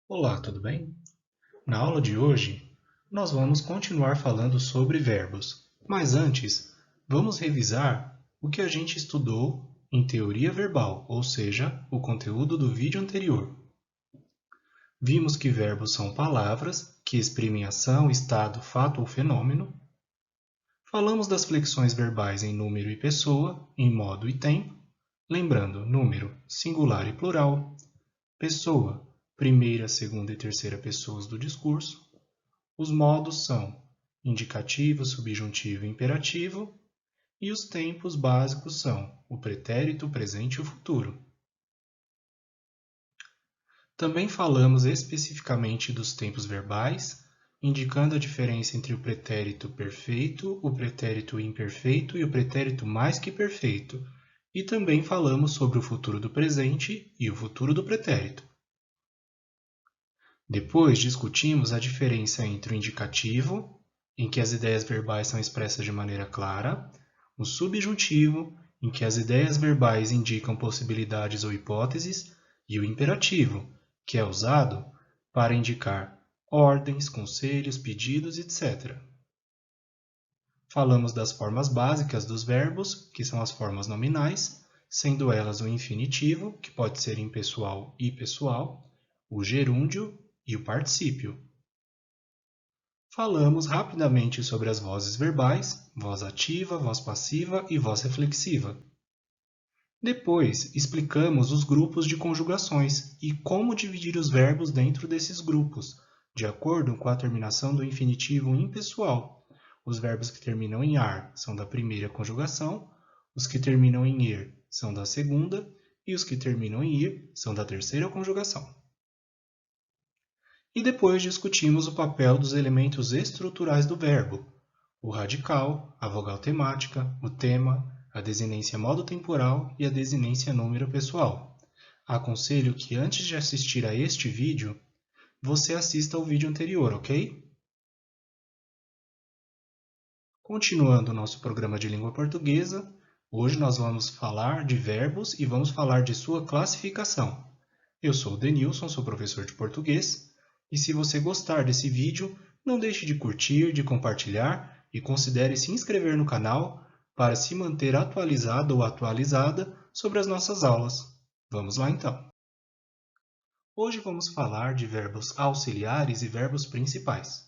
Olá, tudo bem? Na aula de hoje, nós vamos continuar falando sobre verbos, mas antes, vamos revisar o que a gente estudou em teoria verbal, ou seja, o conteúdo do vídeo anterior. Vimos que verbos são palavras que exprimem ação, estado, fato ou fenômeno. Falamos das flexões verbais em número e pessoa, em modo e tempo, lembrando número, singular e plural, pessoa, primeira, segunda e terceira pessoas do discurso. Os modos são indicativo, subjuntivo e imperativo, e os tempos básicos são o pretérito, o presente e o futuro. Também falamos especificamente dos tempos verbais, indicando a diferença entre o pretérito perfeito, o pretérito imperfeito e o pretérito mais que perfeito, e também falamos sobre o futuro do presente e o futuro do pretérito. Depois discutimos a diferença entre o indicativo, em que as ideias verbais são expressas de maneira clara, o subjuntivo, em que as ideias verbais indicam possibilidades ou hipóteses, e o imperativo, que é usado para indicar ordens, conselhos, pedidos, etc. Falamos das formas básicas dos verbos, que são as formas nominais, sendo elas o infinitivo, que pode ser impessoal e pessoal, o gerúndio e o particípio. Falamos rapidamente sobre as vozes verbais, voz ativa, voz passiva e voz reflexiva. Depois, explicamos os grupos de conjugações e como dividir os verbos dentro desses grupos, de acordo com a terminação do infinitivo impessoal. Os verbos que terminam em ar são da primeira conjugação, os que terminam em er são da segunda e os que terminam em ir são da terceira conjugação. E depois discutimos o papel dos elementos estruturais do verbo, o radical, a vogal temática, o tema, a desinência modo temporal e a desinência número pessoal. Aconselho que antes de assistir a este vídeo, você assista ao vídeo anterior, ok? Continuando o nosso programa de língua portuguesa, hoje nós vamos falar de verbos e vamos falar de sua classificação. Eu sou o Denilson, sou professor de português, e se você gostar desse vídeo, não deixe de curtir, de compartilhar e considere se inscrever no canal para se manter atualizado ou atualizada sobre as nossas aulas. Vamos lá então! Hoje vamos falar de verbos auxiliares e verbos principais.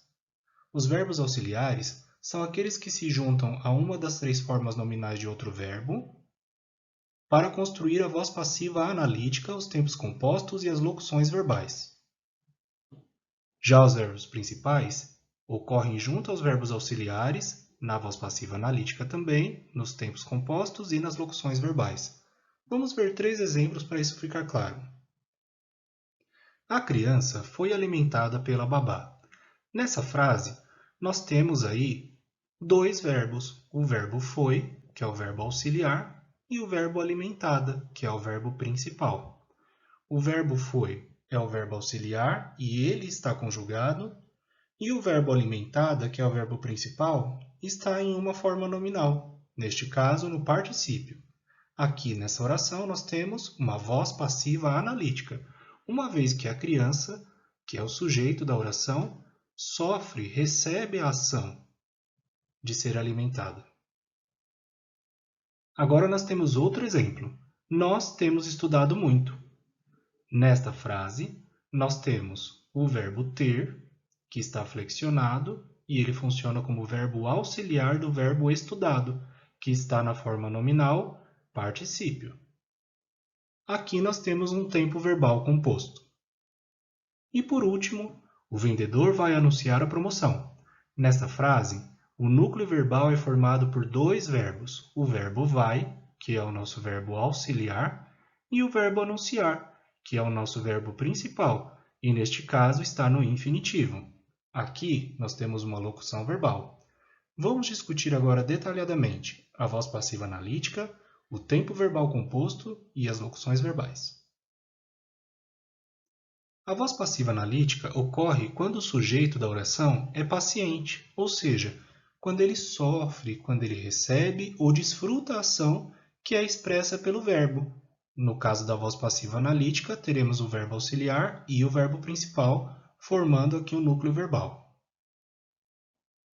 Os verbos auxiliares são aqueles que se juntam a uma das três formas nominais de outro verbo para construir a voz passiva analítica, os tempos compostos e as locuções verbais. Já os verbos principais ocorrem junto aos verbos auxiliares, na voz passiva analítica também, nos tempos compostos e nas locuções verbais. Vamos ver 3 exemplos para isso ficar claro. A criança foi alimentada pela babá. Nessa frase, nós temos aí 2 verbos, o verbo foi, que é o verbo auxiliar, e o verbo alimentada, que é o verbo principal. O verbo foi é o verbo auxiliar e ele está conjugado, e o verbo alimentada, que é o verbo principal, está em uma forma nominal, neste caso no particípio. Aqui nessa oração nós temos uma voz passiva analítica, uma vez que a criança, que é o sujeito da oração, sofre, recebe a ação de ser alimentada. Agora nós temos outro exemplo. Nós temos estudado muito. Nesta frase, nós temos o verbo ter, que está flexionado, e ele funciona como verbo auxiliar do verbo estudado, que está na forma nominal, particípio. Aqui nós temos um tempo verbal composto. E por último, o vendedor vai anunciar a promoção. Nesta frase, o núcleo verbal é formado por 2 verbos, o verbo vai, que é o nosso verbo auxiliar, e o verbo anunciar, que é o nosso verbo principal, e neste caso está no infinitivo. Aqui nós temos uma locução verbal. Vamos discutir agora detalhadamente a voz passiva analítica, o tempo verbal composto e as locuções verbais. A voz passiva analítica ocorre quando o sujeito da oração é paciente, ou seja, quando ele sofre, quando ele recebe ou desfruta a ação que é expressa pelo verbo. No caso da voz passiva analítica, teremos o verbo auxiliar e o verbo principal, formando aqui o núcleo verbal.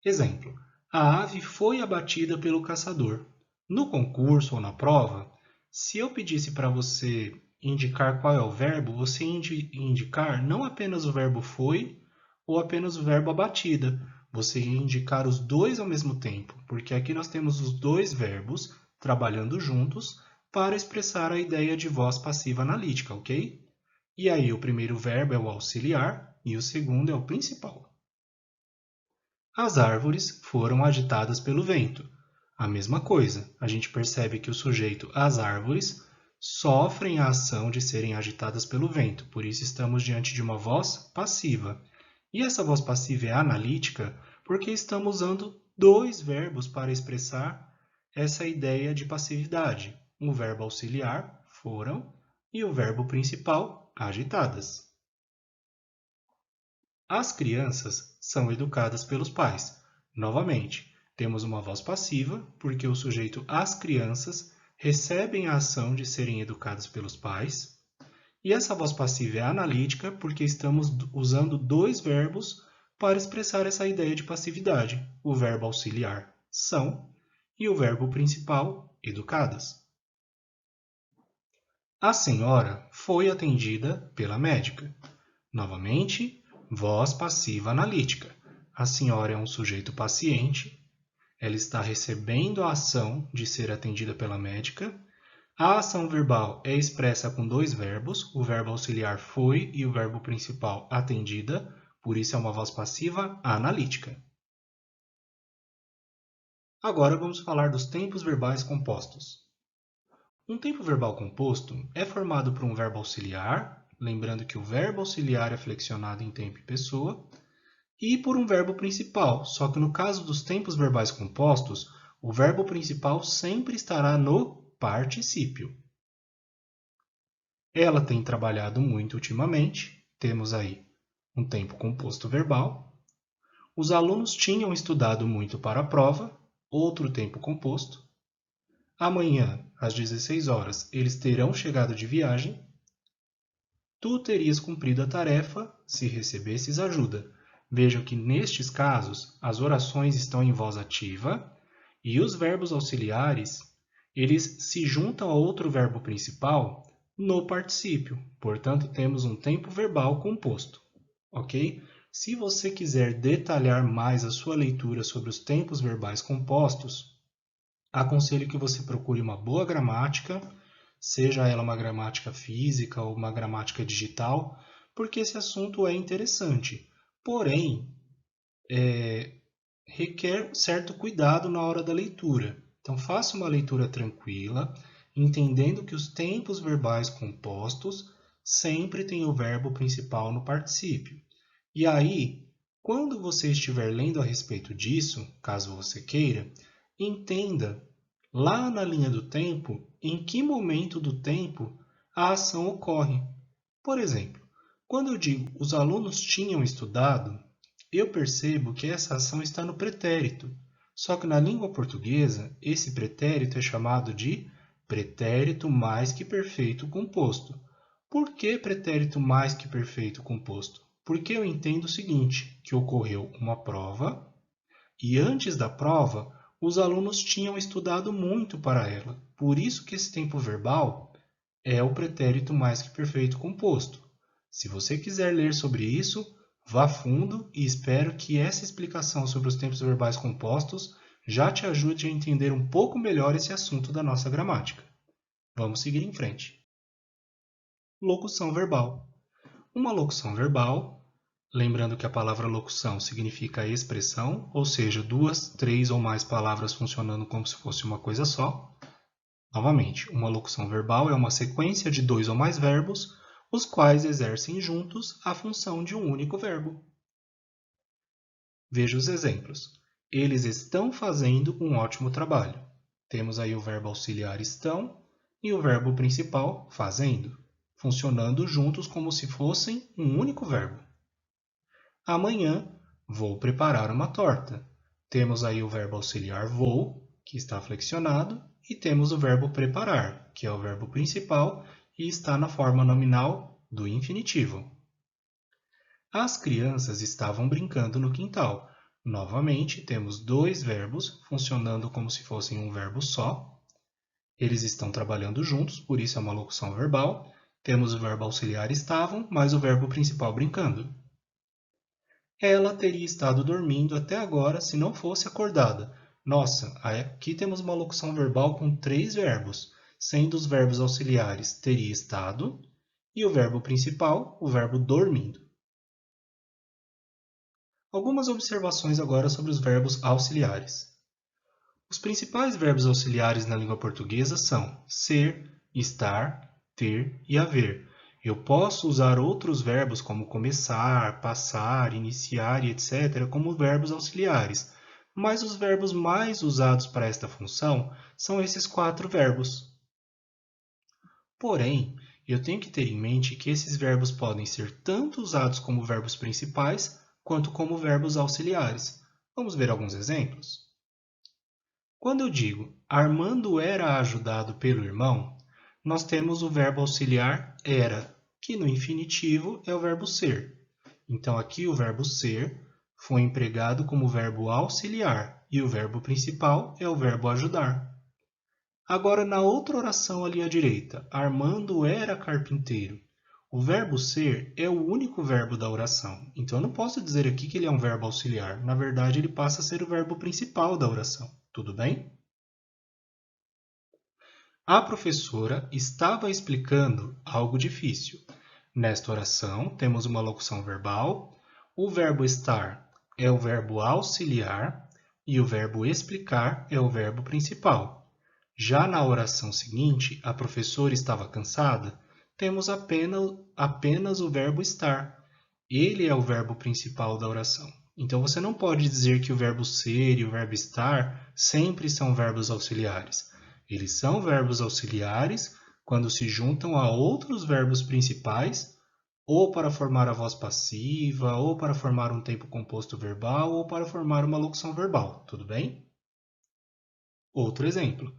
Exemplo: a ave foi abatida pelo caçador. No concurso ou na prova, se eu pedisse para você indicar qual é o verbo, você indicar não apenas o verbo foi ou apenas o verbo abatida. Você ia indicar os dois ao mesmo tempo, porque aqui nós temos os dois verbos trabalhando juntos para expressar a ideia de voz passiva analítica, ok? E aí o primeiro verbo é o auxiliar e o segundo é o principal. As árvores foram agitadas pelo vento. A mesma coisa, a gente percebe que o sujeito as árvores sofrem a ação de serem agitadas pelo vento, por isso estamos diante de uma voz passiva. E essa voz passiva é analítica porque estamos usando dois verbos para expressar essa ideia de passividade. O verbo auxiliar, foram, e o verbo principal, agitadas. As crianças são educadas pelos pais. Novamente, temos uma voz passiva, porque o sujeito as crianças recebem a ação de serem educadas pelos pais. E essa voz passiva é analítica, porque estamos usando dois verbos para expressar essa ideia de passividade. O verbo auxiliar, são, e o verbo principal, educadas. A senhora foi atendida pela médica. Novamente, voz passiva analítica. A senhora é um sujeito paciente, ela está recebendo a ação de ser atendida pela médica. A ação verbal é expressa com dois verbos, o verbo auxiliar foi e o verbo principal atendida, por isso é uma voz passiva analítica. Agora vamos falar dos tempos verbais compostos. Um tempo verbal composto é formado por um verbo auxiliar, lembrando que o verbo auxiliar é flexionado em tempo e pessoa, e por um verbo principal, só que no caso dos tempos verbais compostos, o verbo principal sempre estará no particípio. Ela tem trabalhado muito ultimamente, temos aí um tempo composto verbal. Os alunos tinham estudado muito para a prova, outro tempo composto. Amanhã, às 16 horas, eles terão chegado de viagem. Tu terias cumprido a tarefa se recebesses ajuda. Vejam que nestes casos, as orações estão em voz ativa e os verbos auxiliares, eles se juntam a outro verbo principal no particípio. Portanto, temos um tempo verbal composto, ok? Se você quiser detalhar mais a sua leitura sobre os tempos verbais compostos, aconselho que você procure uma boa gramática, seja ela uma gramática física ou uma gramática digital, porque esse assunto é interessante. Porém, requer certo cuidado na hora da leitura. Então, faça uma leitura tranquila, entendendo que os tempos verbais compostos sempre têm o verbo principal no particípio. E aí, quando você estiver lendo a respeito disso, caso você queira, entenda lá na linha do tempo em que momento do tempo a ação ocorre. Por exemplo, quando eu digo os alunos tinham estudado, eu percebo que essa ação está no pretérito. Só que na língua portuguesa, esse pretérito é chamado de pretérito mais que perfeito composto. Por que pretérito mais que perfeito composto? Porque eu entendo o seguinte, que ocorreu uma prova e antes da prova, os alunos tinham estudado muito para ela. Por isso que esse tempo verbal é o pretérito mais que perfeito composto. Se você quiser ler sobre isso, vá fundo e espero que essa explicação sobre os tempos verbais compostos já te ajude a entender um pouco melhor esse assunto da nossa gramática. Vamos seguir em frente. Locução verbal. Uma locução verbal, lembrando que a palavra locução significa expressão, ou seja, duas, três ou mais palavras funcionando como se fosse uma coisa só. Novamente, uma locução verbal é uma sequência de dois ou mais verbos, os quais exercem juntos a função de um único verbo. Veja os exemplos. Eles estão fazendo um ótimo trabalho. Temos aí o verbo auxiliar estão e o verbo principal fazendo, funcionando juntos como se fossem um único verbo. Amanhã vou preparar uma torta. Temos aí o verbo auxiliar vou, que está flexionado, e temos o verbo preparar, que é o verbo principal, e está na forma nominal do infinitivo. As crianças estavam brincando no quintal. Novamente, temos dois verbos funcionando como se fossem um verbo só. Eles estão trabalhando juntos, por isso é uma locução verbal. Temos o verbo auxiliar estavam, mais o verbo principal brincando. Ela teria estado dormindo até agora se não fosse acordada. Nossa, aqui temos uma locução verbal com três verbos, sendo os verbos auxiliares teria estado e o verbo principal, o verbo dormindo. Algumas observações agora sobre os verbos auxiliares. Os principais verbos auxiliares na língua portuguesa são ser, estar, ter e haver. Eu posso usar outros verbos como começar, passar, iniciar e etc. como verbos auxiliares, mas os verbos mais usados para esta função são esses quatro verbos. Porém, eu tenho que ter em mente que esses verbos podem ser tanto usados como verbos principais quanto como verbos auxiliares. Vamos ver alguns exemplos? Quando eu digo Armando era ajudado pelo irmão, nós temos o verbo auxiliar era, que no infinitivo é o verbo ser. Então, aqui o verbo ser foi empregado como verbo auxiliar e o verbo principal é o verbo ajudar. Agora, na outra oração ali à direita, Armando era carpinteiro. O verbo ser é o único verbo da oração. Então, eu não posso dizer aqui que ele é um verbo auxiliar. Na verdade, ele passa a ser o verbo principal da oração. Tudo bem? A professora estava explicando algo difícil. Nesta oração, temos uma locução verbal. O verbo estar é o verbo auxiliar e o verbo explicar é o verbo principal. Já na oração seguinte, a professora estava cansada, temos apenas o verbo estar. Ele é o verbo principal da oração. Então, você não pode dizer que o verbo ser e o verbo estar sempre são verbos auxiliares. Eles são verbos auxiliares quando se juntam a outros verbos principais, ou para formar a voz passiva, ou para formar um tempo composto verbal, ou para formar uma locução verbal. Tudo bem? Outro exemplo.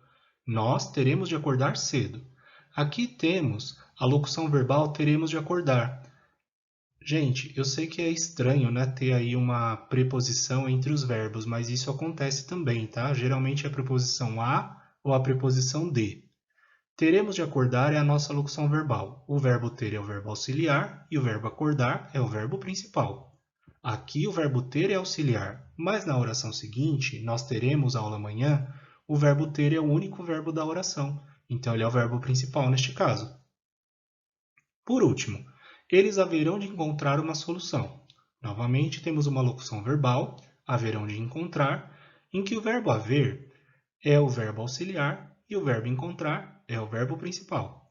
Nós teremos de acordar cedo. Aqui temos a locução verbal teremos de acordar. Gente, eu sei que é estranho, né, ter aí uma preposição entre os verbos, mas isso acontece também, tá? Geralmente é a preposição a ou a preposição de. Teremos de acordar é a nossa locução verbal. O verbo ter é o verbo auxiliar e o verbo acordar é o verbo principal. Aqui o verbo ter é auxiliar, mas na oração seguinte, nós teremos aula amanhã, o verbo ter é o único verbo da oração. Então ele é o verbo principal neste caso. Por último, eles haverão de encontrar uma solução. Novamente, temos uma locução verbal, haverão de encontrar, em que o verbo haver é o verbo auxiliar e o verbo encontrar é o verbo principal.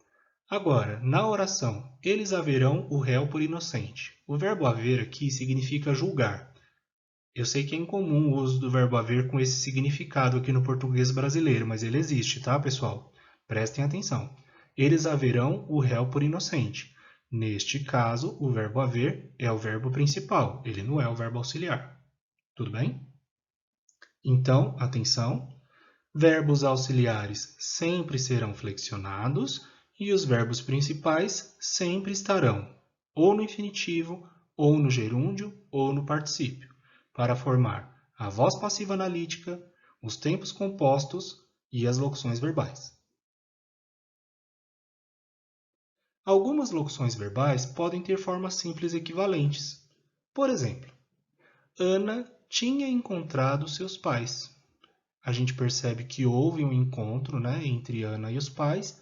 Agora, na oração, eles haverão o réu por inocente. O verbo haver aqui significa julgar. Eu sei que é incomum o uso do verbo haver com esse significado aqui no português brasileiro, mas ele existe, tá, pessoal? Prestem atenção. Eles haverão o réu por inocente. Neste caso, o verbo haver é o verbo principal, ele não é o verbo auxiliar. Tudo bem? Então, atenção. Verbos auxiliares sempre serão flexionados e os verbos principais sempre estarão ou no infinitivo, ou no gerúndio, ou no particípio, para formar a voz passiva analítica, os tempos compostos e as locuções verbais. Algumas locuções verbais podem ter formas simples equivalentes. Por exemplo, Ana tinha encontrado seus pais. A gente percebe que houve um encontro, né, entre Ana e os pais.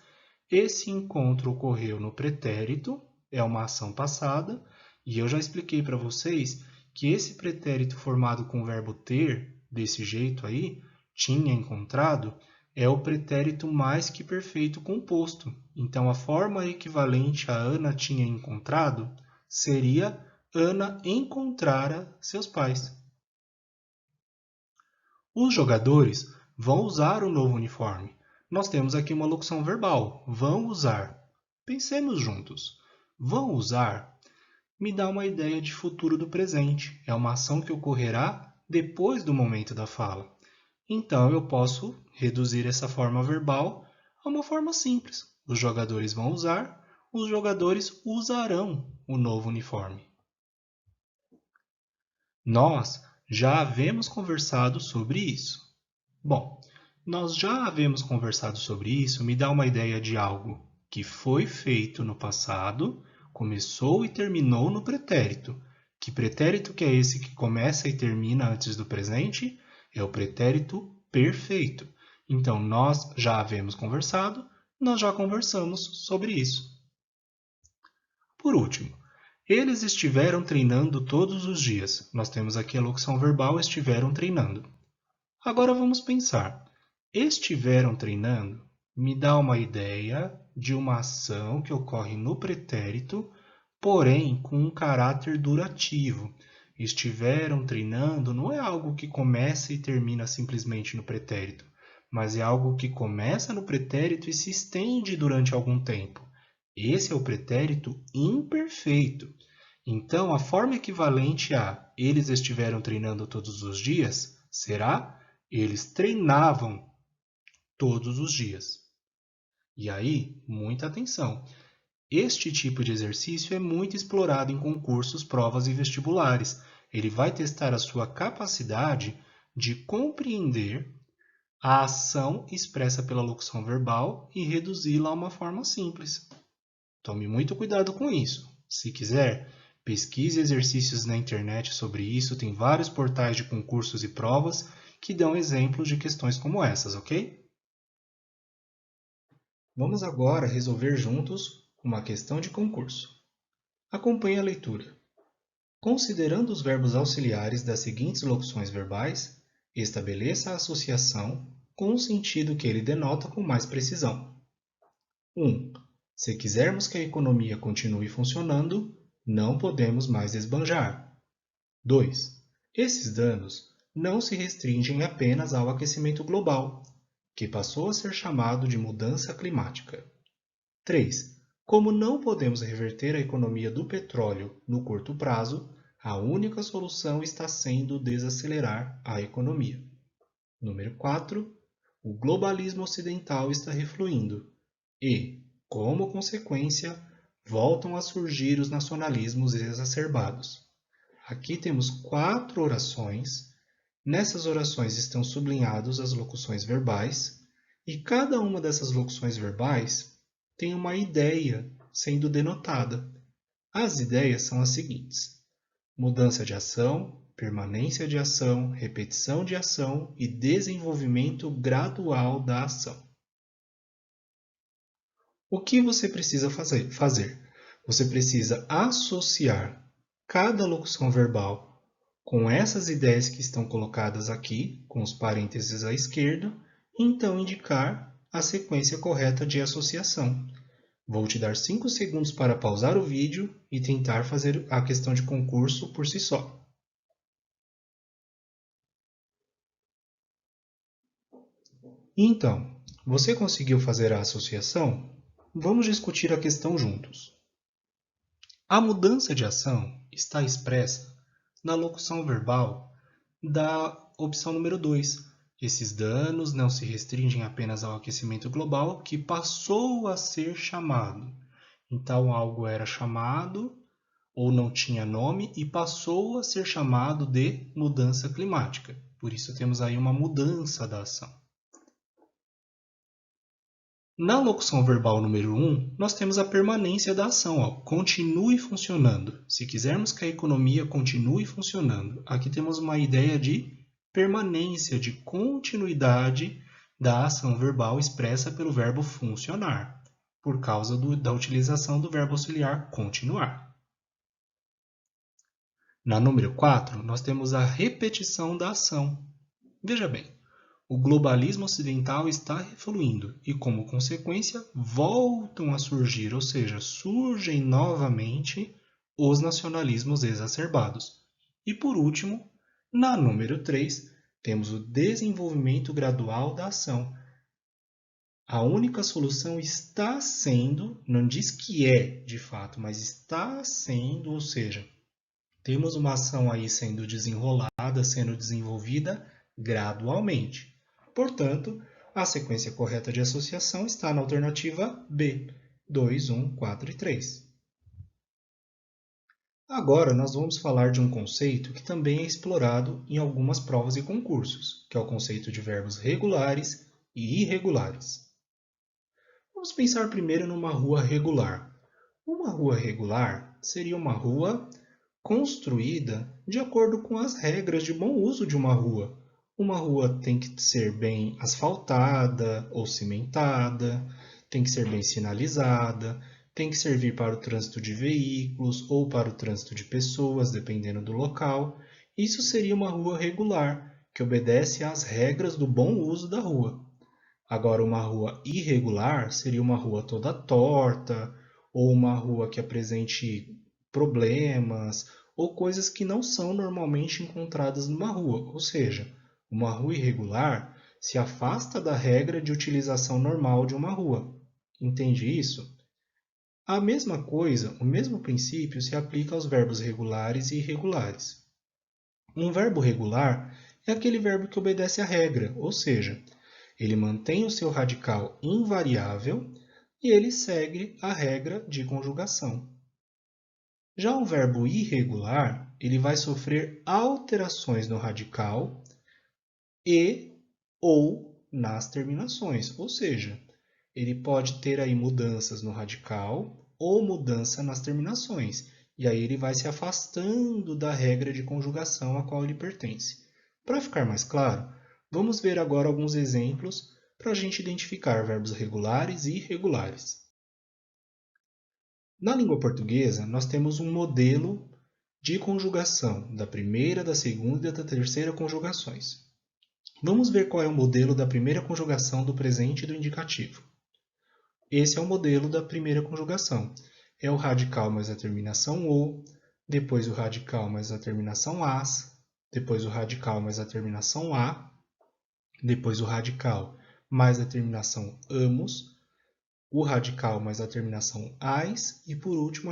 Esse encontro ocorreu no pretérito, é uma ação passada, e eu já expliquei para vocês que esse pretérito formado com o verbo ter, desse jeito aí, tinha encontrado, é o pretérito mais que perfeito composto. Então, a forma equivalente a Ana tinha encontrado seria Ana encontrara seus pais. Os jogadores vão usar o novo uniforme. Nós temos aqui uma locução verbal, vão usar. Pensemos juntos. Vão usar me dá uma ideia de futuro do presente. É uma ação que ocorrerá depois do momento da fala. Então, eu posso reduzir essa forma verbal a uma forma simples. os jogadores vão usar, os jogadores usarão o novo uniforme. Nós já havemos conversado sobre isso. Bom, nós já havemos conversado sobre isso, me dá uma ideia de algo que foi feito no passado, começou e terminou no pretérito. Que pretérito que é esse que começa e termina antes do presente? É o pretérito perfeito. Então, nós já havemos conversado, nós já conversamos sobre isso. Por último, eles estiveram treinando todos os dias. Nós temos aqui a locução verbal estiveram treinando. Agora vamos pensar. Estiveram treinando me dá uma ideia de uma ação que ocorre no pretérito, porém com um caráter durativo. Estiveram treinando não é algo que começa e termina simplesmente no pretérito, mas é algo que começa no pretérito e se estende durante algum tempo. Esse é o pretérito imperfeito. Então, a forma equivalente a eles estiveram treinando todos os dias será eles treinavam todos os dias. E aí, muita atenção. Este tipo de exercício é muito explorado em concursos, provas e vestibulares. Ele vai testar a sua capacidade de compreender a ação expressa pela locução verbal e reduzi-la a uma forma simples. Tome muito cuidado com isso. Se quiser, pesquise exercícios na internet sobre isso, tem vários portais de concursos e provas que dão exemplos de questões como essas, ok? Vamos agora resolver juntos uma questão de concurso. Acompanhe a leitura. Considerando os verbos auxiliares das seguintes locuções verbais, estabeleça a associação com o sentido que ele denota com mais precisão. 1. Se quisermos que a economia continue funcionando, não podemos mais esbanjar. 2. Esses danos não se restringem apenas ao aquecimento global, que passou a ser chamado de mudança climática. 3. Como não podemos reverter a economia do petróleo no curto prazo, a única solução está sendo desacelerar a economia. Número 4. O globalismo ocidental está refluindo e, como consequência, voltam a surgir os nacionalismos exacerbados. Aqui temos 4 orações. Nessas orações estão sublinhadas as locuções verbais, e cada uma dessas locuções verbais tem uma ideia sendo denotada. As ideias são as seguintes: mudança de ação, permanência de ação, repetição de ação e desenvolvimento gradual da ação. O que você precisa fazer? Você precisa associar cada locução verbal com essas ideias que estão colocadas aqui, com os parênteses à esquerda, e então indicar a sequência correta de associação. Vou te dar 5 segundos para pausar o vídeo e tentar fazer a questão de concurso por si só. Então, você conseguiu fazer a associação? Vamos discutir a questão juntos. A mudança de ação está expressa na locução verbal da opção número 2. Esses danos não se restringem apenas ao aquecimento global, que passou a ser chamado. Então, algo era chamado ou não tinha nome e passou a ser chamado de mudança climática. Por isso, temos aí uma mudança da ação. Na locução verbal número 1, nós temos a permanência da ação, ó, continue funcionando. Se quisermos que a economia continue funcionando, aqui temos uma ideia de permanência, de continuidade da ação verbal expressa pelo verbo funcionar, por causa da utilização do verbo auxiliar continuar. Na número 4, nós temos a repetição da ação. Veja bem, o globalismo ocidental está refluindo e, como consequência, voltam a surgir, ou seja, surgem novamente os nacionalismos exacerbados. E, por último, na número 3, temos o desenvolvimento gradual da ação. A única solução está sendo, não diz que é de fato, mas está sendo, ou seja, temos uma ação aí sendo desenrolada, sendo desenvolvida gradualmente. Portanto, A sequência correta de associação está na alternativa B, 2, 1, 4 e 3. Agora nós vamos falar de um conceito que também é explorado em algumas provas e concursos, que é o conceito de verbos regulares e irregulares. Vamos pensar primeiro numa rua regular. Uma rua regular seria uma rua construída de acordo com as regras de bom uso de uma rua. Uma rua tem que ser bem asfaltada ou cimentada, tem que ser bem sinalizada, tem que servir para o trânsito de veículos ou para o trânsito de pessoas, dependendo do local. Isso seria uma rua regular, que obedece às regras do bom uso da rua. Agora, uma rua irregular seria uma rua toda torta, ou uma rua que apresente problemas, ou coisas que não são normalmente encontradas numa rua. Ou seja, uma rua irregular se afasta da regra de utilização normal de uma rua. Entende isso? A mesma coisa, o mesmo princípio se aplica aos verbos regulares e irregulares. Um verbo regular é aquele verbo que obedece à regra, ou seja, ele mantém o seu radical invariável e ele segue a regra de conjugação. Já um verbo irregular, ele vai sofrer alterações no radical e ou nas terminações, ou seja, ele pode ter aí mudanças no radical ou mudança nas terminações, e aí ele vai se afastando da regra de conjugação a qual ele pertence. Para ficar mais claro, vamos ver agora alguns exemplos para a gente identificar verbos regulares e irregulares. Na língua portuguesa, nós temos um modelo de conjugação da primeira, da segunda e da terceira conjugações. Vamos ver qual é o modelo da primeira conjugação do presente e do indicativo. Esse é o modelo da primeira conjugação. É o radical mais a terminação "o", depois o radical mais a terminação "as", depois o radical mais a terminação "a", depois o radical mais a terminação "amos", o radical mais a terminação "ais" e, por último,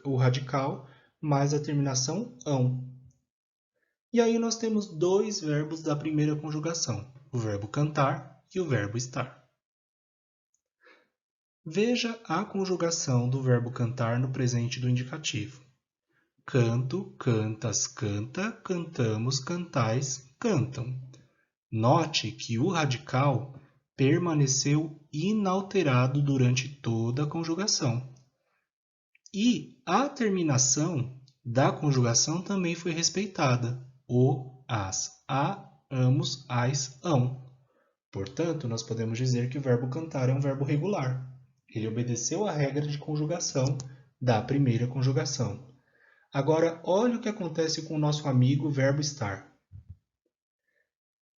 o radical mais a terminação "ão". E aí nós temos dois verbos da primeira conjugação, o verbo cantar e o verbo estar. Veja a conjugação do verbo cantar no presente do indicativo. Canto, cantas, canta, cantamos, cantais, cantam. Note que o radical permaneceu inalterado durante toda a conjugação. E a terminação da conjugação também foi respeitada. O, as, a, amos, ais, ão. Portanto, nós podemos dizer que o verbo cantar é um verbo regular. Ele obedeceu à regra de conjugação da primeira conjugação. Agora, olha o que acontece com o nosso amigo verbo estar.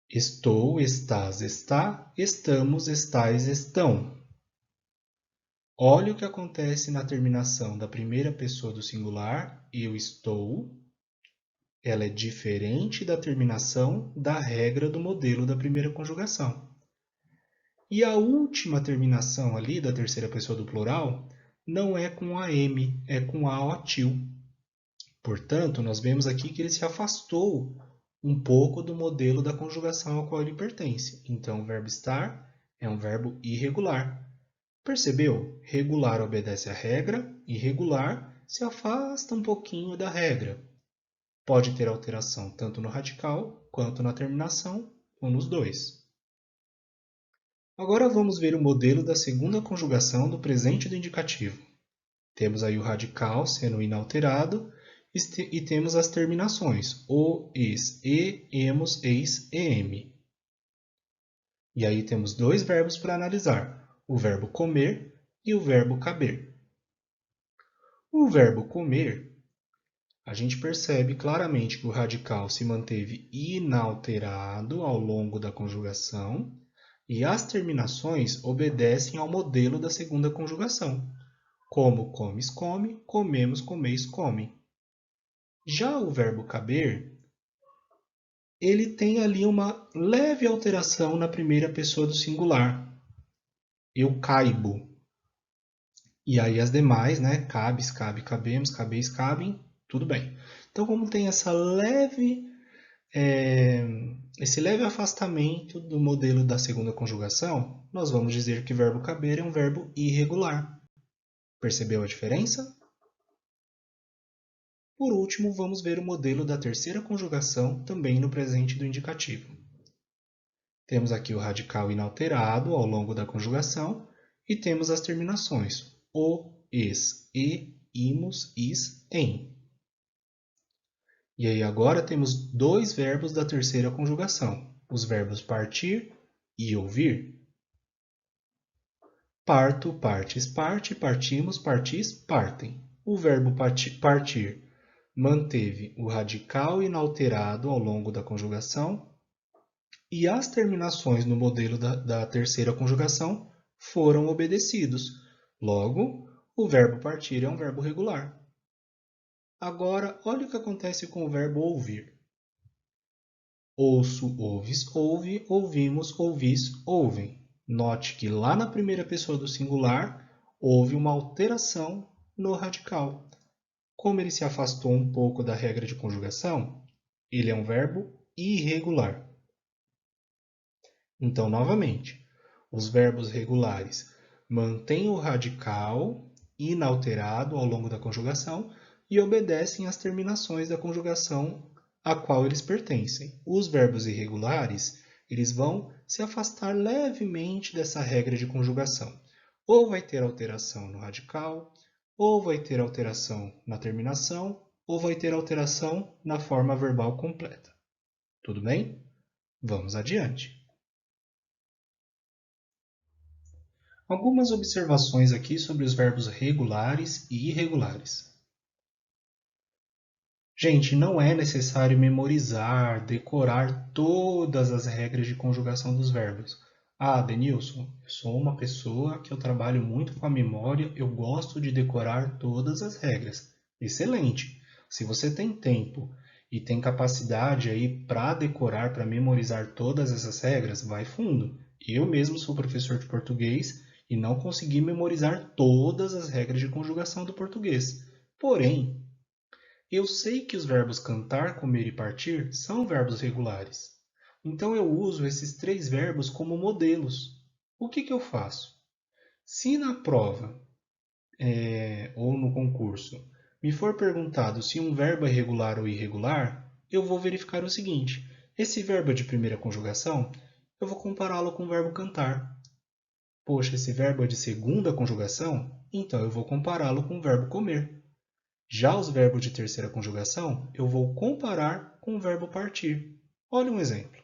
Estou, estás, está, estamos, estais, estão. Olha o que acontece na terminação da primeira pessoa do singular, eu estou. Ela é diferente da terminação da regra do modelo da primeira conjugação. E a última terminação ali da terceira pessoa do plural não é com AM, é com AOtil. Portanto, nós vemos aqui que ele se afastou um pouco do modelo da conjugação ao qual ele pertence. Então, o verbo estar é um verbo irregular. Percebeu? Regular obedece à regra, irregular se afasta um pouquinho da regra. Pode ter alteração tanto no radical quanto na terminação, ou nos dois. Agora vamos ver o modelo da segunda conjugação do presente do indicativo. Temos aí o radical sendo inalterado e temos as terminações o, es, e, emos, eis, em. E aí temos dois verbos para analisar, o verbo comer e o verbo caber. O verbo comer, a gente percebe claramente que o radical se manteve inalterado ao longo da conjugação e as terminações obedecem ao modelo da segunda conjugação, como comes, come, comemos, comeis, comem. Já o verbo caber, ele tem ali uma leve alteração na primeira pessoa do singular. Eu caibo. E aí as demais, né? Cabes, cabe, cabemos, cabeis, cabem, tudo bem. Então, como tem essa leve esse leve afastamento do modelo da segunda conjugação, nós vamos dizer que o verbo caber é um verbo irregular. Percebeu a diferença? Por último, vamos ver o modelo da terceira conjugação, também no presente do indicativo. Temos aqui o radical inalterado ao longo da conjugação e temos as terminações o, es, e, imos, is, em. E aí agora temos dois verbos da terceira conjugação, os verbos partir e ouvir. Parto, partes, parte, partimos, partis, partem. O verbo partir manteve o radical inalterado ao longo da conjugação e as terminações no modelo da terceira conjugação foram obedecidos. Logo, o verbo partir é um verbo regular. Agora, olha o que acontece com o verbo ouvir. Ouço, ouves, ouve, ouvimos, ouvis, ouvem. Note que lá na primeira pessoa do singular houve uma alteração no radical. Como ele se afastou um pouco da regra de conjugação, ele é um verbo irregular. Então, novamente, os verbos regulares mantêm o radical inalterado ao longo da conjugação e obedecem às terminações da conjugação a qual eles pertencem. Os verbos irregulares, eles vão se afastar levemente dessa regra de conjugação. Ou vai ter alteração no radical, ou vai ter alteração na terminação, ou vai ter alteração na forma verbal completa. Tudo bem? Vamos adiante. Algumas observações aqui sobre os verbos regulares e irregulares. Gente, não é necessário memorizar, decorar todas as regras de conjugação dos verbos. Ah, Denilson, eu sou uma pessoa que eu trabalho muito com a memória, eu gosto de decorar todas as regras. Excelente! Se você tem tempo e tem capacidade aí para decorar, para memorizar todas essas regras, vai fundo. Eu mesmo sou professor de português e não consegui memorizar todas as regras de conjugação do português. Porém, eu sei que os verbos cantar, comer e partir são verbos regulares. Então eu uso esses três verbos como modelos. O que eu faço? Se na prova ou no concurso me for perguntado se um verbo é regular ou irregular, eu vou verificar o seguinte: esse verbo é de primeira conjugação, eu vou compará-lo com o verbo cantar. Poxa, esse verbo é de segunda conjugação, então eu vou compará-lo com o verbo comer. Já os verbos de terceira conjugação, eu vou comparar com o verbo partir. Olha um exemplo.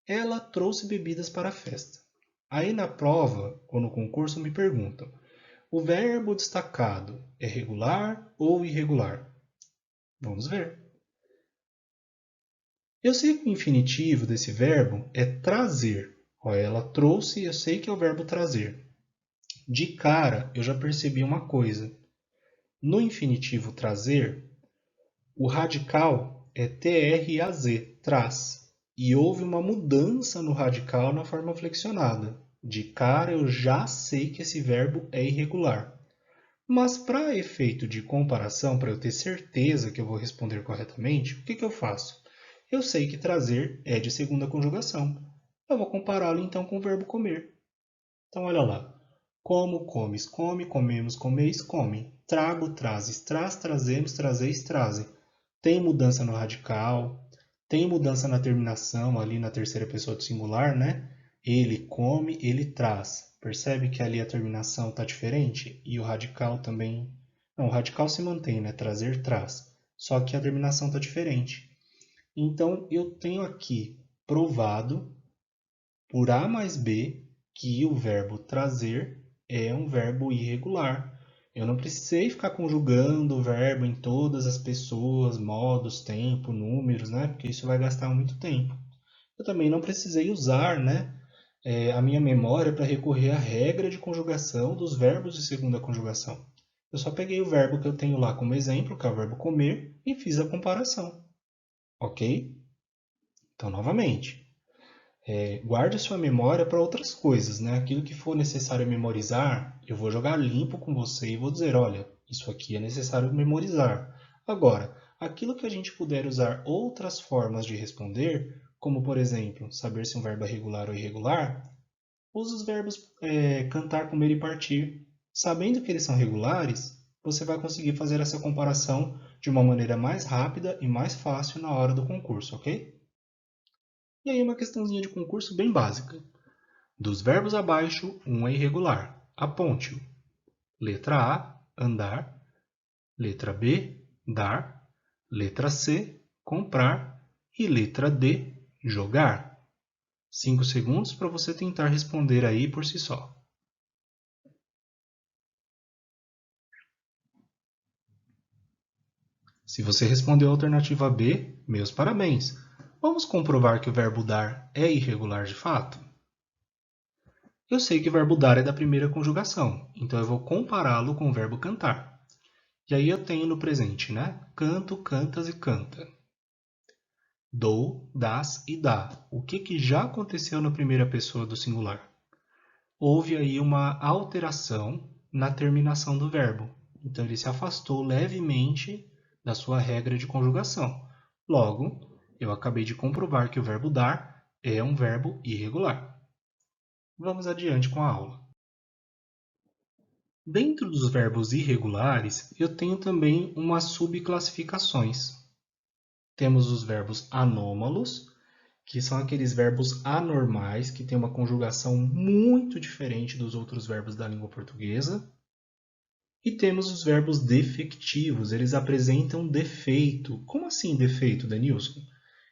Ela trouxe bebidas para a festa. Aí na prova ou no concurso me perguntam: o verbo destacado é regular ou irregular? Vamos ver. Eu sei que o infinitivo desse verbo é trazer. Ó, ela trouxe, eu sei que é o verbo trazer. De cara, eu já percebi uma coisa. No infinitivo trazer, o radical é traz, traz. E houve uma mudança no radical na forma flexionada. De cara, eu já sei que esse verbo é irregular. Mas para efeito de comparação, para eu ter certeza que eu vou responder corretamente, o que eu faço? Eu sei que trazer é de segunda conjugação. Eu vou compará-lo então com o verbo comer. Então, olha lá. Como, comes, come, comemos, comeis, come. Trago, trazes, traz, trazemos, trazeis, trazem. Tem mudança no radical, tem mudança na terminação ali na terceira pessoa do singular, né? Ele come, ele traz. Percebe que ali a terminação está diferente? E o radical também... Não, o radical se mantém, né? Trazer, traz. Só que a terminação está diferente. Então, eu tenho aqui provado por A mais B que o verbo trazer é um verbo irregular. Eu não precisei ficar conjugando o verbo em todas as pessoas, modos, tempo, números, né? Porque isso vai gastar muito tempo. Eu também não precisei usar, né, a minha memória para recorrer à regra de conjugação dos verbos de segunda conjugação. Eu só peguei o verbo que eu tenho lá como exemplo, que é o verbo comer, e fiz a comparação. Ok? Então, novamente, guarde sua memória para outras coisas, né? Aquilo que for necessário memorizar, eu vou jogar limpo com você e vou dizer, olha, isso aqui é necessário memorizar. Agora, aquilo que a gente puder usar outras formas de responder, como por exemplo, saber se um verbo é regular ou irregular, use os verbos cantar, comer e partir. Sabendo que eles são regulares, você vai conseguir fazer essa comparação de uma maneira mais rápida e mais fácil na hora do concurso, ok? E aí uma questãozinha de concurso bem básica. Dos verbos abaixo, um é irregular. Aponte-o. Letra A, andar. Letra B, dar. Letra C, comprar. E letra D, jogar. 5 segundos para você tentar responder aí por si só. Se você respondeu a alternativa B, meus parabéns. Vamos comprovar que o verbo dar é irregular de fato? Eu sei que o verbo dar é da primeira conjugação, então eu vou compará-lo com o verbo cantar. E aí eu tenho no presente, né? Canto, cantas e canta. Dou, das e dá. O que já aconteceu na primeira pessoa do singular? Houve aí uma alteração na terminação do verbo. Então ele se afastou levemente da sua regra de conjugação. Logo, eu acabei de comprovar que o verbo dar é um verbo irregular. Vamos adiante com a aula. Dentro dos verbos irregulares, eu tenho também umas subclassificações. Temos os verbos anômalos, que são aqueles verbos anormais, que têm uma conjugação muito diferente dos outros verbos da língua portuguesa. E temos os verbos defectivos, eles apresentam defeito. Como assim defeito, Denilson?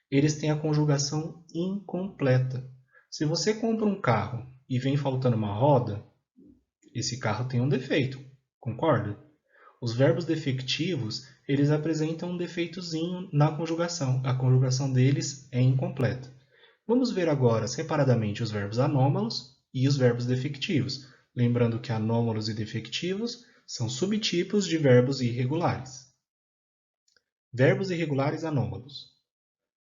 Eles têm a conjugação incompleta. Se você compra um carro e vem faltando uma roda, esse carro tem um defeito, concorda? Os verbos defectivos, eles apresentam um defeitozinho na conjugação. A conjugação deles é incompleta. Vamos ver agora separadamente os verbos anômalos e os verbos defectivos. Lembrando que anômalos e defectivos são subtipos de verbos irregulares. Verbos irregulares anômalos.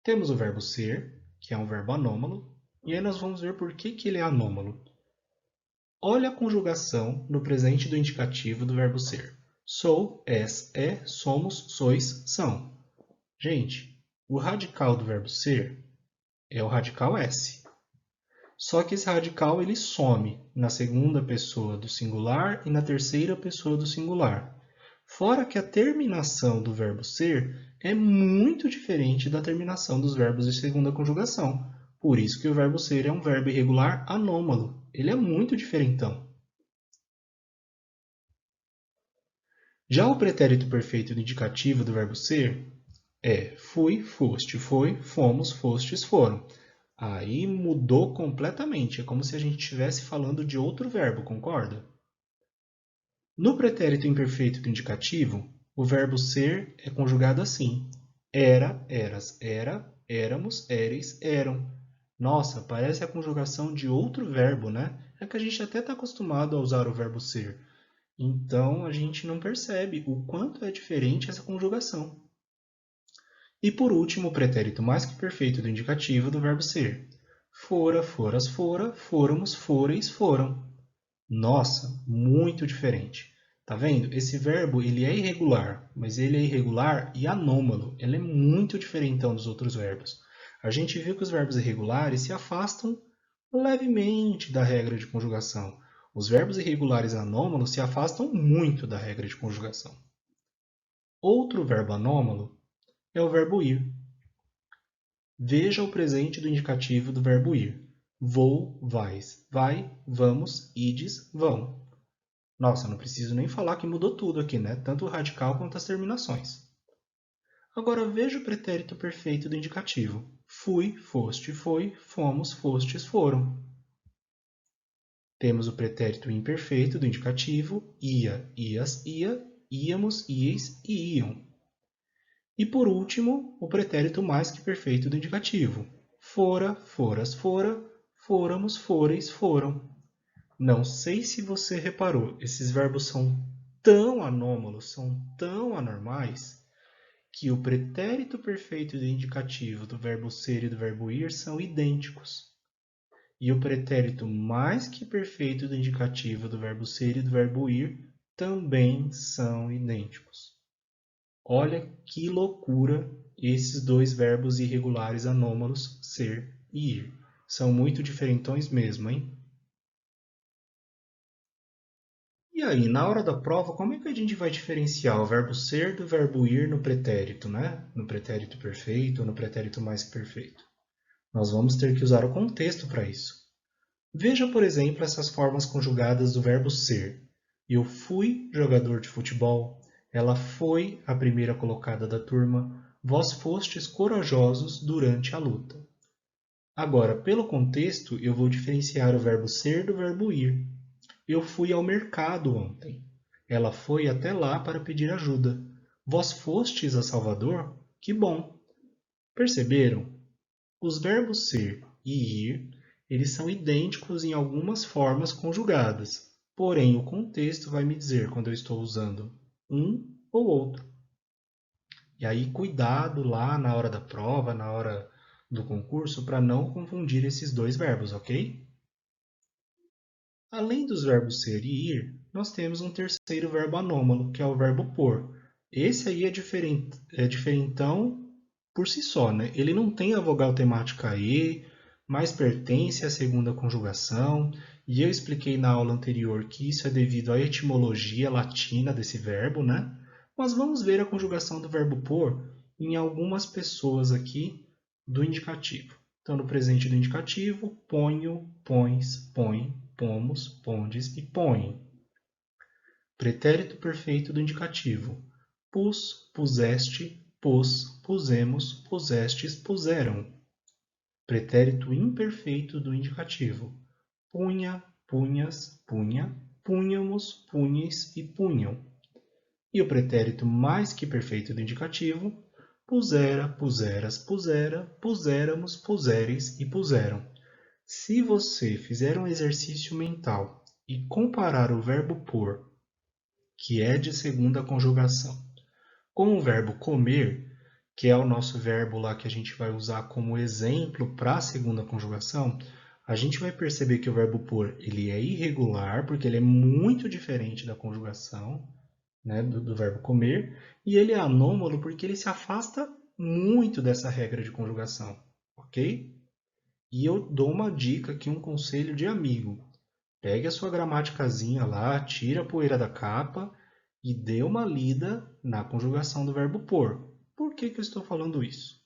Temos o verbo ser, que é um verbo anômalo, e aí nós vamos ver por que ele é anômalo. Olha a conjugação no presente do indicativo do verbo ser. Sou, és, é, somos, sois, são. Gente, o radical do verbo ser é o radical S. Só que esse radical ele some na segunda pessoa do singular e na terceira pessoa do singular. Fora que a terminação do verbo ser é muito diferente da terminação dos verbos de segunda conjugação. Por isso que o verbo ser é um verbo irregular anômalo. Ele é muito diferentão. Já o pretérito perfeito do indicativo do verbo ser é fui, foste, foi, fomos, fostes, foram. Aí mudou completamente. É como se a gente estivesse falando de outro verbo, concorda? No pretérito imperfeito do indicativo, o verbo ser é conjugado assim. Era, eras, era, éramos, éreis, eram. Nossa, parece a conjugação de outro verbo, né? É que a gente até está acostumado a usar o verbo ser. Então, a gente não percebe o quanto é diferente essa conjugação. E por último, o pretérito mais que perfeito do indicativo do verbo ser. Fora, foras, fora, fôramos, fôreis, foram. Nossa, muito diferente. Tá vendo? Esse verbo ele é irregular, mas ele é irregular e anômalo. Ele é muito diferentão dos outros verbos. A gente viu que os verbos irregulares se afastam levemente da regra de conjugação. Os verbos irregulares anômalos se afastam muito da regra de conjugação. Outro verbo anômalo é o verbo ir. Veja o presente do indicativo do verbo ir. Vou, vais, vai, vamos, ides, vão. Nossa, não preciso nem falar que mudou tudo aqui, né? Tanto o radical quanto as terminações. Agora veja o pretérito perfeito do indicativo. Fui, foste, foi, fomos, fostes, foram. Temos o pretérito imperfeito do indicativo. Ia, ias, ia, íamos, íeis e iam. E por último, o pretérito mais que perfeito do indicativo. Fora, foras, fora, fôramos, fôreis, foram. Não sei se você reparou, esses verbos são tão anômalos, são tão anormais, que o pretérito perfeito do indicativo do verbo ser e do verbo ir são idênticos. E o pretérito mais que perfeito do indicativo do verbo ser e do verbo ir também são idênticos. Olha que loucura esses dois verbos irregulares anômalos, ser e ir. São muito diferentões mesmo, hein? E aí, na hora da prova, como é que a gente vai diferenciar o verbo ser do verbo ir no pretérito, né? No pretérito perfeito ou no pretérito mais que perfeito? Nós vamos ter que usar o contexto para isso. Veja, por exemplo, essas formas conjugadas do verbo ser. Eu fui jogador de futebol. Ela foi a primeira colocada da turma. Vós fostes corajosos durante a luta. Agora, pelo contexto, eu vou diferenciar o verbo ser do verbo ir. Eu fui ao mercado ontem. Ela foi até lá para pedir ajuda. Vós fostes a Salvador? Que bom! Perceberam? Os verbos ser e ir, eles são idênticos em algumas formas conjugadas, porém o contexto vai me dizer quando eu estou usando um ou outro. E aí, cuidado lá na hora da prova, na hora do concurso, para não confundir esses dois verbos, ok? Além dos verbos ser e ir, nós temos um terceiro verbo anômalo, que é o verbo por. Esse aí é diferentão por si só, né? Ele não tem a vogal temática e, mas pertence à segunda conjugação, e eu expliquei na aula anterior que isso é devido à etimologia latina desse verbo, né? Mas vamos ver a conjugação do verbo por em algumas pessoas aqui do indicativo. Então, no presente do indicativo, ponho, pões, põe, pomos, pondes e põem. Pretérito perfeito do indicativo. Pus, puseste, pus, pusemos, pusestes, puseram. Pretérito imperfeito do indicativo. Punha, punhas, punha, punhamos, punheis e punham. E o pretérito mais que perfeito do indicativo. Pusera, puseras, pusera, puséramos, puseres e puseram. Se você fizer um exercício mental e comparar o verbo por, que é de segunda conjugação, com o verbo comer, que é o nosso verbo lá que a gente vai usar como exemplo para a segunda conjugação, a gente vai perceber que o verbo por ele é irregular, porque ele é muito diferente da conjugação, né, do verbo comer, e ele é anômalo porque ele se afasta muito dessa regra de conjugação, ok? E eu dou uma dica aqui, um conselho de amigo. Pegue a sua gramaticazinha lá, tira a poeira da capa e dê uma lida na conjugação do verbo por. Por que eu estou falando isso?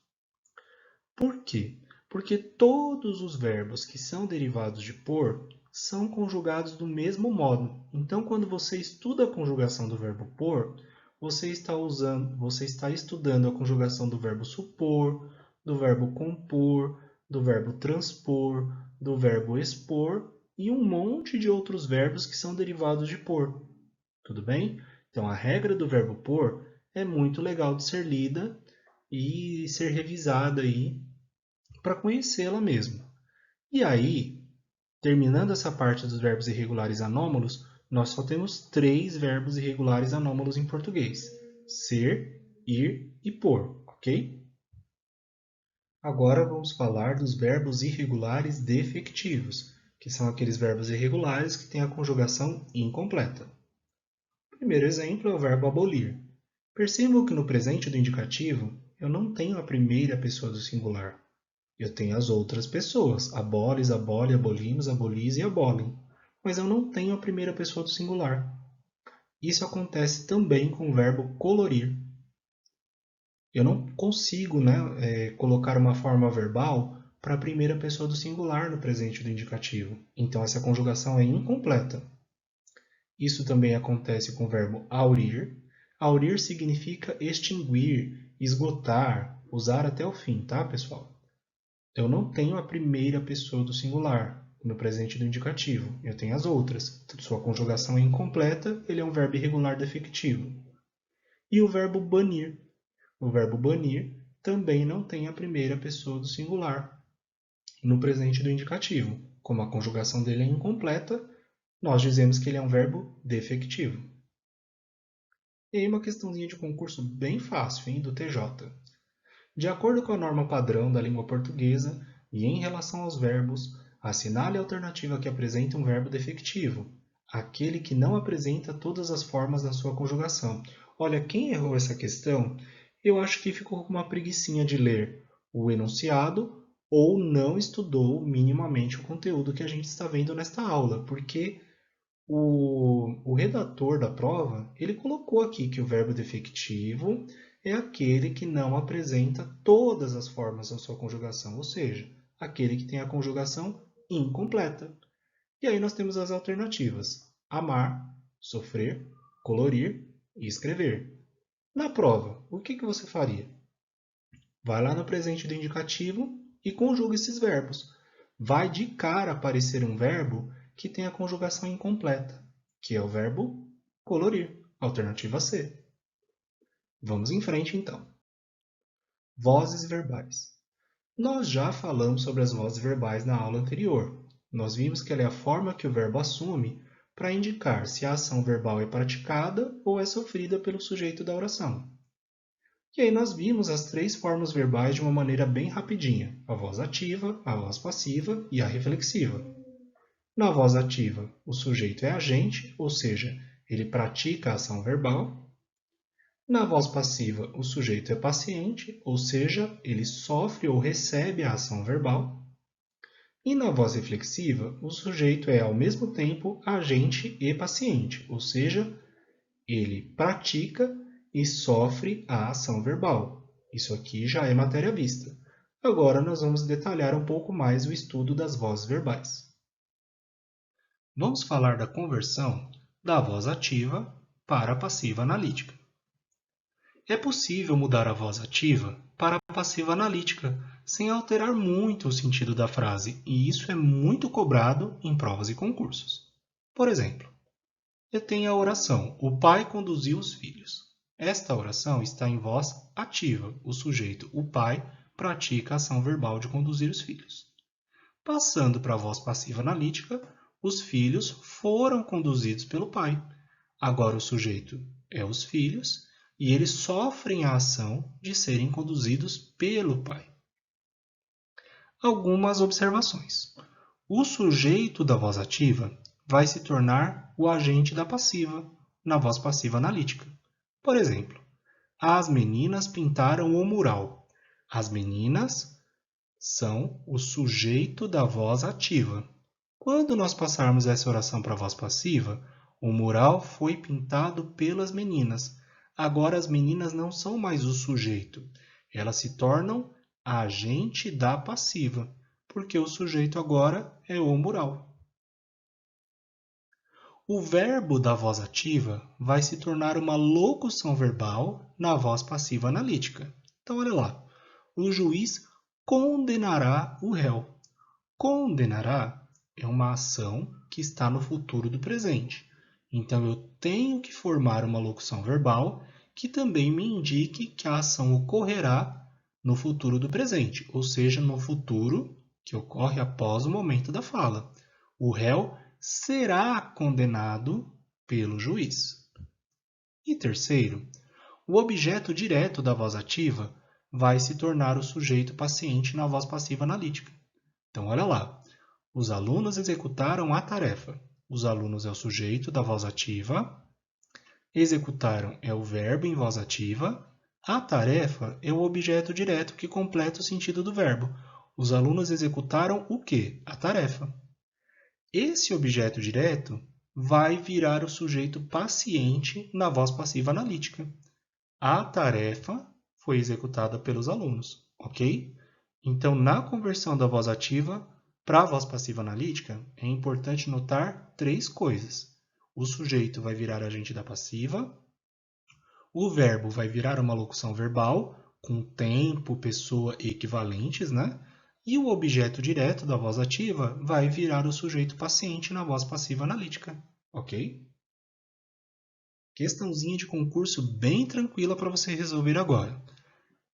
Por quê? Porque todos os verbos que são derivados de por são conjugados do mesmo modo. Então, quando você estuda a conjugação do verbo por, você está estudando a conjugação do verbo supor, do verbo compor, do verbo transpor, do verbo expor e um monte de outros verbos que são derivados de por. Tudo bem? Então, a regra do verbo por é muito legal de ser lida e ser revisada aí para conhecê-la mesmo. E aí, terminando essa parte dos verbos irregulares anômalos, nós só temos 3 verbos irregulares anômalos em português: ser, ir e por, ok? Agora vamos falar dos verbos irregulares defectivos, que são aqueles verbos irregulares que têm a conjugação incompleta. O primeiro exemplo é o verbo abolir. Percebam que no presente do indicativo eu não tenho a primeira pessoa do singular. Eu tenho as outras pessoas, aboles, abole, abolimos, abolis e abolem. Mas eu não tenho a primeira pessoa do singular. Isso acontece também com o verbo colorir. Eu não consigo, colocar uma forma verbal para a primeira pessoa do singular no presente do indicativo. Então, essa conjugação é incompleta. Isso também acontece com o verbo aurir. Aurir significa extinguir, esgotar, usar até o fim, tá, pessoal? Eu não tenho a primeira pessoa do singular no presente do indicativo. Eu tenho as outras. Sua conjugação é incompleta, ele é um verbo irregular defectivo. E o verbo banir. O verbo banir também não tem a primeira pessoa do singular no presente do indicativo. Como a conjugação dele é incompleta, nós dizemos que ele é um verbo defectivo. E aí uma questãozinha de concurso bem fácil, hein, do TJ. De acordo com a norma padrão da língua portuguesa e em relação aos verbos, assinale a alternativa que apresenta um verbo defectivo, aquele que não apresenta todas as formas na sua conjugação. Olha, quem errou essa questão, eu acho que ficou com uma preguicinha de ler o enunciado ou não estudou minimamente o conteúdo que a gente está vendo nesta aula, porque o redator da prova, ele colocou aqui que o verbo defectivo é aquele que não apresenta todas as formas da sua conjugação, ou seja, aquele que tem a conjugação incompleta. E aí nós temos as alternativas: amar, sofrer, colorir e escrever. Na prova, o que você faria? Vai lá no presente do indicativo e conjuga esses verbos. Vai de cara aparecer um verbo que tem a conjugação incompleta, que é o verbo colorir, alternativa C. Vamos em frente, então. Vozes verbais. Nós já falamos sobre as vozes verbais na aula anterior. Nós vimos que ela é a forma que o verbo assume para indicar se a ação verbal é praticada ou é sofrida pelo sujeito da oração. E aí nós vimos as três formas verbais de uma maneira bem rapidinha: a voz ativa, a voz passiva e a reflexiva. Na voz ativa, o sujeito é agente, ou seja, ele pratica a ação verbal. Na voz passiva, o sujeito é paciente, ou seja, ele sofre ou recebe a ação verbal. E na voz reflexiva, o sujeito é ao mesmo tempo agente e paciente, ou seja, ele pratica e sofre a ação verbal. Isso aqui já é matéria vista. Agora nós vamos detalhar um pouco mais o estudo das vozes verbais. Vamos falar da conversão da voz ativa para a passiva analítica. É possível mudar a voz ativa para a passiva analítica, sem alterar muito o sentido da frase, e isso é muito cobrado em provas e concursos. Por exemplo, eu tenho a oração: o pai conduziu os filhos. Esta oração está em voz ativa. O sujeito, o pai, pratica a ação verbal de conduzir os filhos. Passando para a voz passiva analítica, os filhos foram conduzidos pelo pai. Agora o sujeito é os filhos e eles sofrem a ação de serem conduzidos pelo pai. Algumas observações. O sujeito da voz ativa vai se tornar o agente da passiva, na voz passiva analítica. Por exemplo, as meninas pintaram o mural. As meninas são o sujeito da voz ativa. Quando nós passarmos essa oração para a voz passiva, o mural foi pintado pelas meninas. Agora as meninas não são mais o sujeito. Elas se tornam a agente da passiva, porque o sujeito agora é o mural. O verbo da voz ativa vai se tornar uma locução verbal na voz passiva analítica. Então, olha lá. O juiz condenará o réu. Condenará é uma ação que está no futuro do presente. Então, eu tenho que formar uma locução verbal que também me indique que a ação ocorrerá no futuro do presente, ou seja, no futuro que ocorre após o momento da fala. O réu será condenado pelo juiz. E terceiro, o objeto direto da voz ativa vai se tornar o sujeito paciente na voz passiva analítica. Então, olha lá. Os alunos executaram a tarefa. Os alunos é o sujeito da voz ativa. Executaram é o verbo em voz ativa. A tarefa é o objeto direto que completa o sentido do verbo. Os alunos executaram o quê? A tarefa. Esse objeto direto vai virar o sujeito paciente na voz passiva analítica. A tarefa foi executada pelos alunos, ok? Então, na conversão da voz ativa para a voz passiva analítica, é importante notar três coisas. O sujeito vai virar agente da passiva, o verbo vai virar uma locução verbal, com tempo, pessoa e equivalentes, né? E o objeto direto da voz ativa vai virar o sujeito paciente na voz passiva analítica, ok? Questãozinha de concurso bem tranquila para você resolver agora.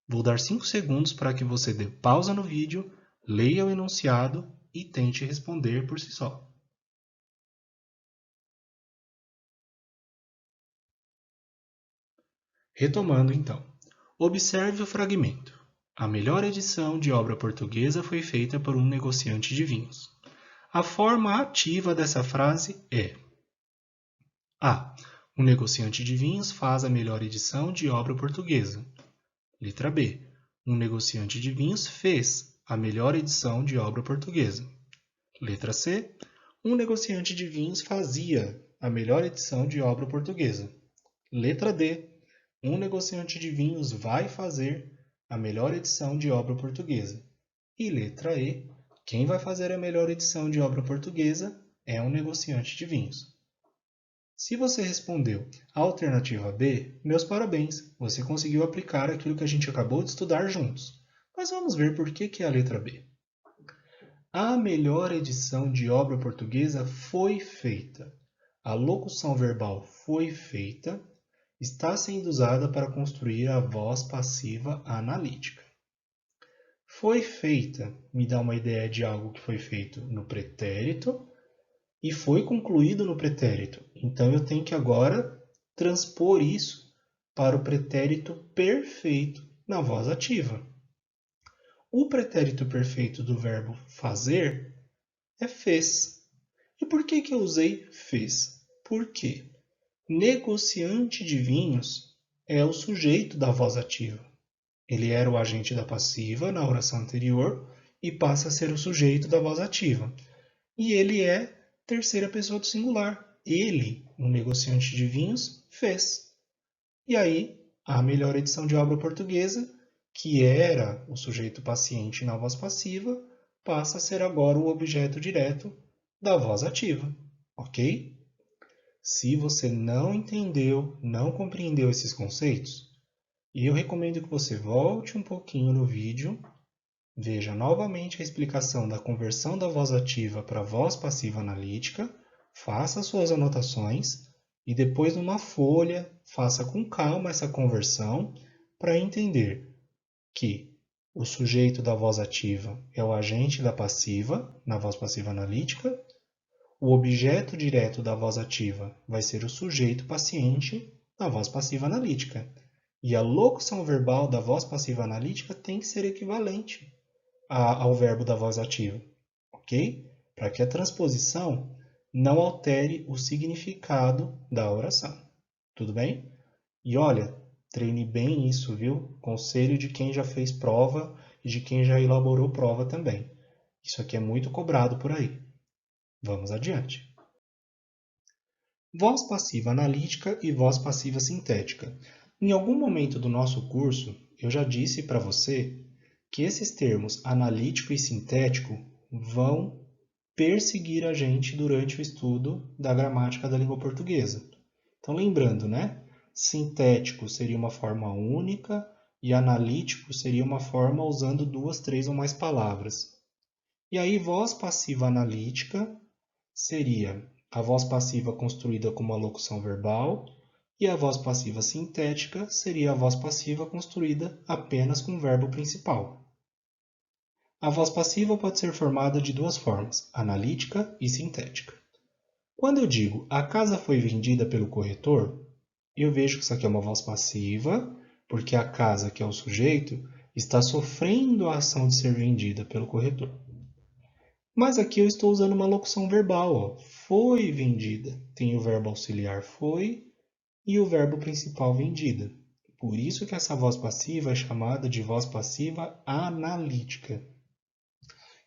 Vou dar 5 segundos para que você dê pausa no vídeo, leia o enunciado e tente responder por si só. Retomando então. Observe o fragmento. A melhor edição de obra portuguesa foi feita por um negociante de vinhos. A forma ativa dessa frase é: A. Um negociante de vinhos faz a melhor edição de obra portuguesa. Letra B. Um negociante de vinhos fez a melhor edição de obra portuguesa. Letra C. Um negociante de vinhos fazia a melhor edição de obra portuguesa. Letra D. Um negociante de vinhos vai fazer a melhor edição de obra portuguesa. E letra E. Quem vai fazer a melhor edição de obra portuguesa é um negociante de vinhos. Se você respondeu a alternativa B, meus parabéns, você conseguiu aplicar aquilo que a gente acabou de estudar juntos. Mas vamos ver por que é a letra B. A melhor edição de obra portuguesa foi feita. A locução verbal foi feita está sendo usada para construir a voz passiva analítica. Foi feita me dá uma ideia de algo que foi feito no pretérito e foi concluído no pretérito. Então, eu tenho que agora transpor isso para o pretérito perfeito na voz ativa. O pretérito perfeito do verbo fazer é fez. E por que eu usei fez? Porque negociante de vinhos é o sujeito da voz ativa. Ele era o agente da passiva na oração anterior e passa a ser o sujeito da voz ativa. E ele é terceira pessoa do singular. Ele, um negociante de vinhos, fez. E aí, a melhor edição de obra portuguesa, que era o sujeito paciente na voz passiva, passa a ser agora o objeto direto da voz ativa. Ok? Se você não entendeu, não compreendeu esses conceitos, eu recomendo que você volte um pouquinho no vídeo, veja novamente a explicação da conversão da voz ativa para a voz passiva analítica, faça suas anotações e depois numa folha faça com calma essa conversão para entender que o sujeito da voz ativa é o agente da passiva, na voz passiva analítica, o objeto direto da voz ativa vai ser o sujeito paciente na voz passiva analítica. E a locução verbal da voz passiva analítica tem que ser equivalente ao verbo da voz ativa, ok? Para que a transposição não altere o significado da oração. Tudo bem? E olha, treine bem isso, viu? Conselho de quem já fez prova e de quem já elaborou prova também. Isso aqui é muito cobrado por aí. Vamos adiante. Voz passiva analítica e voz passiva sintética. Em algum momento do nosso curso, eu já disse para você que esses termos analítico e sintético vão perseguir a gente durante o estudo da gramática da língua portuguesa. Então, lembrando, né? Sintético seria uma forma única e analítico seria uma forma usando duas, três ou mais palavras. E aí, voz passiva analítica seria a voz passiva construída como uma locução verbal e a voz passiva sintética seria a voz passiva construída apenas com o verbo principal. A voz passiva pode ser formada de duas formas, analítica e sintética. Quando eu digo a casa foi vendida pelo corretor, eu vejo que isso aqui é uma voz passiva, porque a casa, que é o sujeito, está sofrendo a ação de ser vendida pelo corretor. Mas aqui eu estou usando uma locução verbal, ó. Foi vendida. Tem o verbo auxiliar foi e o verbo principal vendida. Por isso que essa voz passiva é chamada de voz passiva analítica.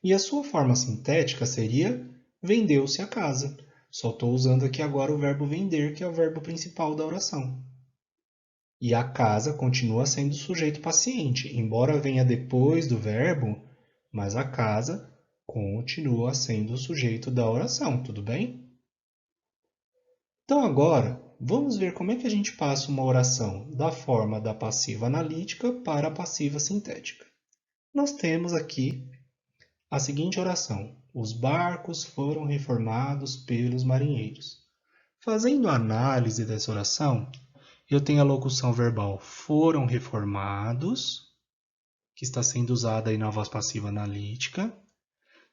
E a sua forma sintética seria vendeu-se a casa. Só estou usando aqui agora o verbo vender, que é o verbo principal da oração. E a casa continua sendo sujeito paciente, embora venha depois do verbo, mas a casa continua sendo o sujeito da oração, tudo bem? Então agora, vamos ver como é que a gente passa uma oração da forma da passiva analítica para a passiva sintética. Nós temos aqui a seguinte oração: os barcos foram reformados pelos marinheiros. Fazendo a análise dessa oração, eu tenho a locução verbal foram reformados, que está sendo usada aí na voz passiva analítica.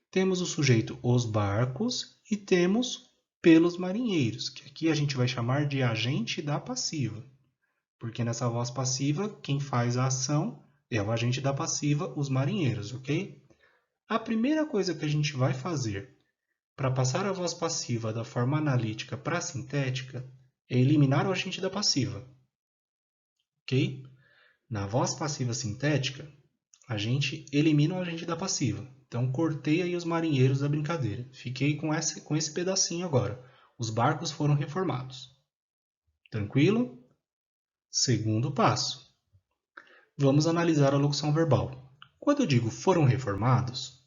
Temos o sujeito os barcos e temos pelos marinheiros, que aqui a gente vai chamar de agente da passiva. Porque nessa voz passiva, quem faz a ação é o agente da passiva, os marinheiros, ok? A primeira coisa que a gente vai fazer para passar a voz passiva da forma analítica para a sintética é eliminar o agente da passiva. Ok? Na voz passiva sintética, a gente elimina o agente da passiva. Então, cortei aí os marinheiros da brincadeira. Fiquei com esse pedacinho agora. Os barcos foram reformados. Tranquilo? Segundo passo. Vamos analisar a locução verbal. Quando eu digo foram reformados,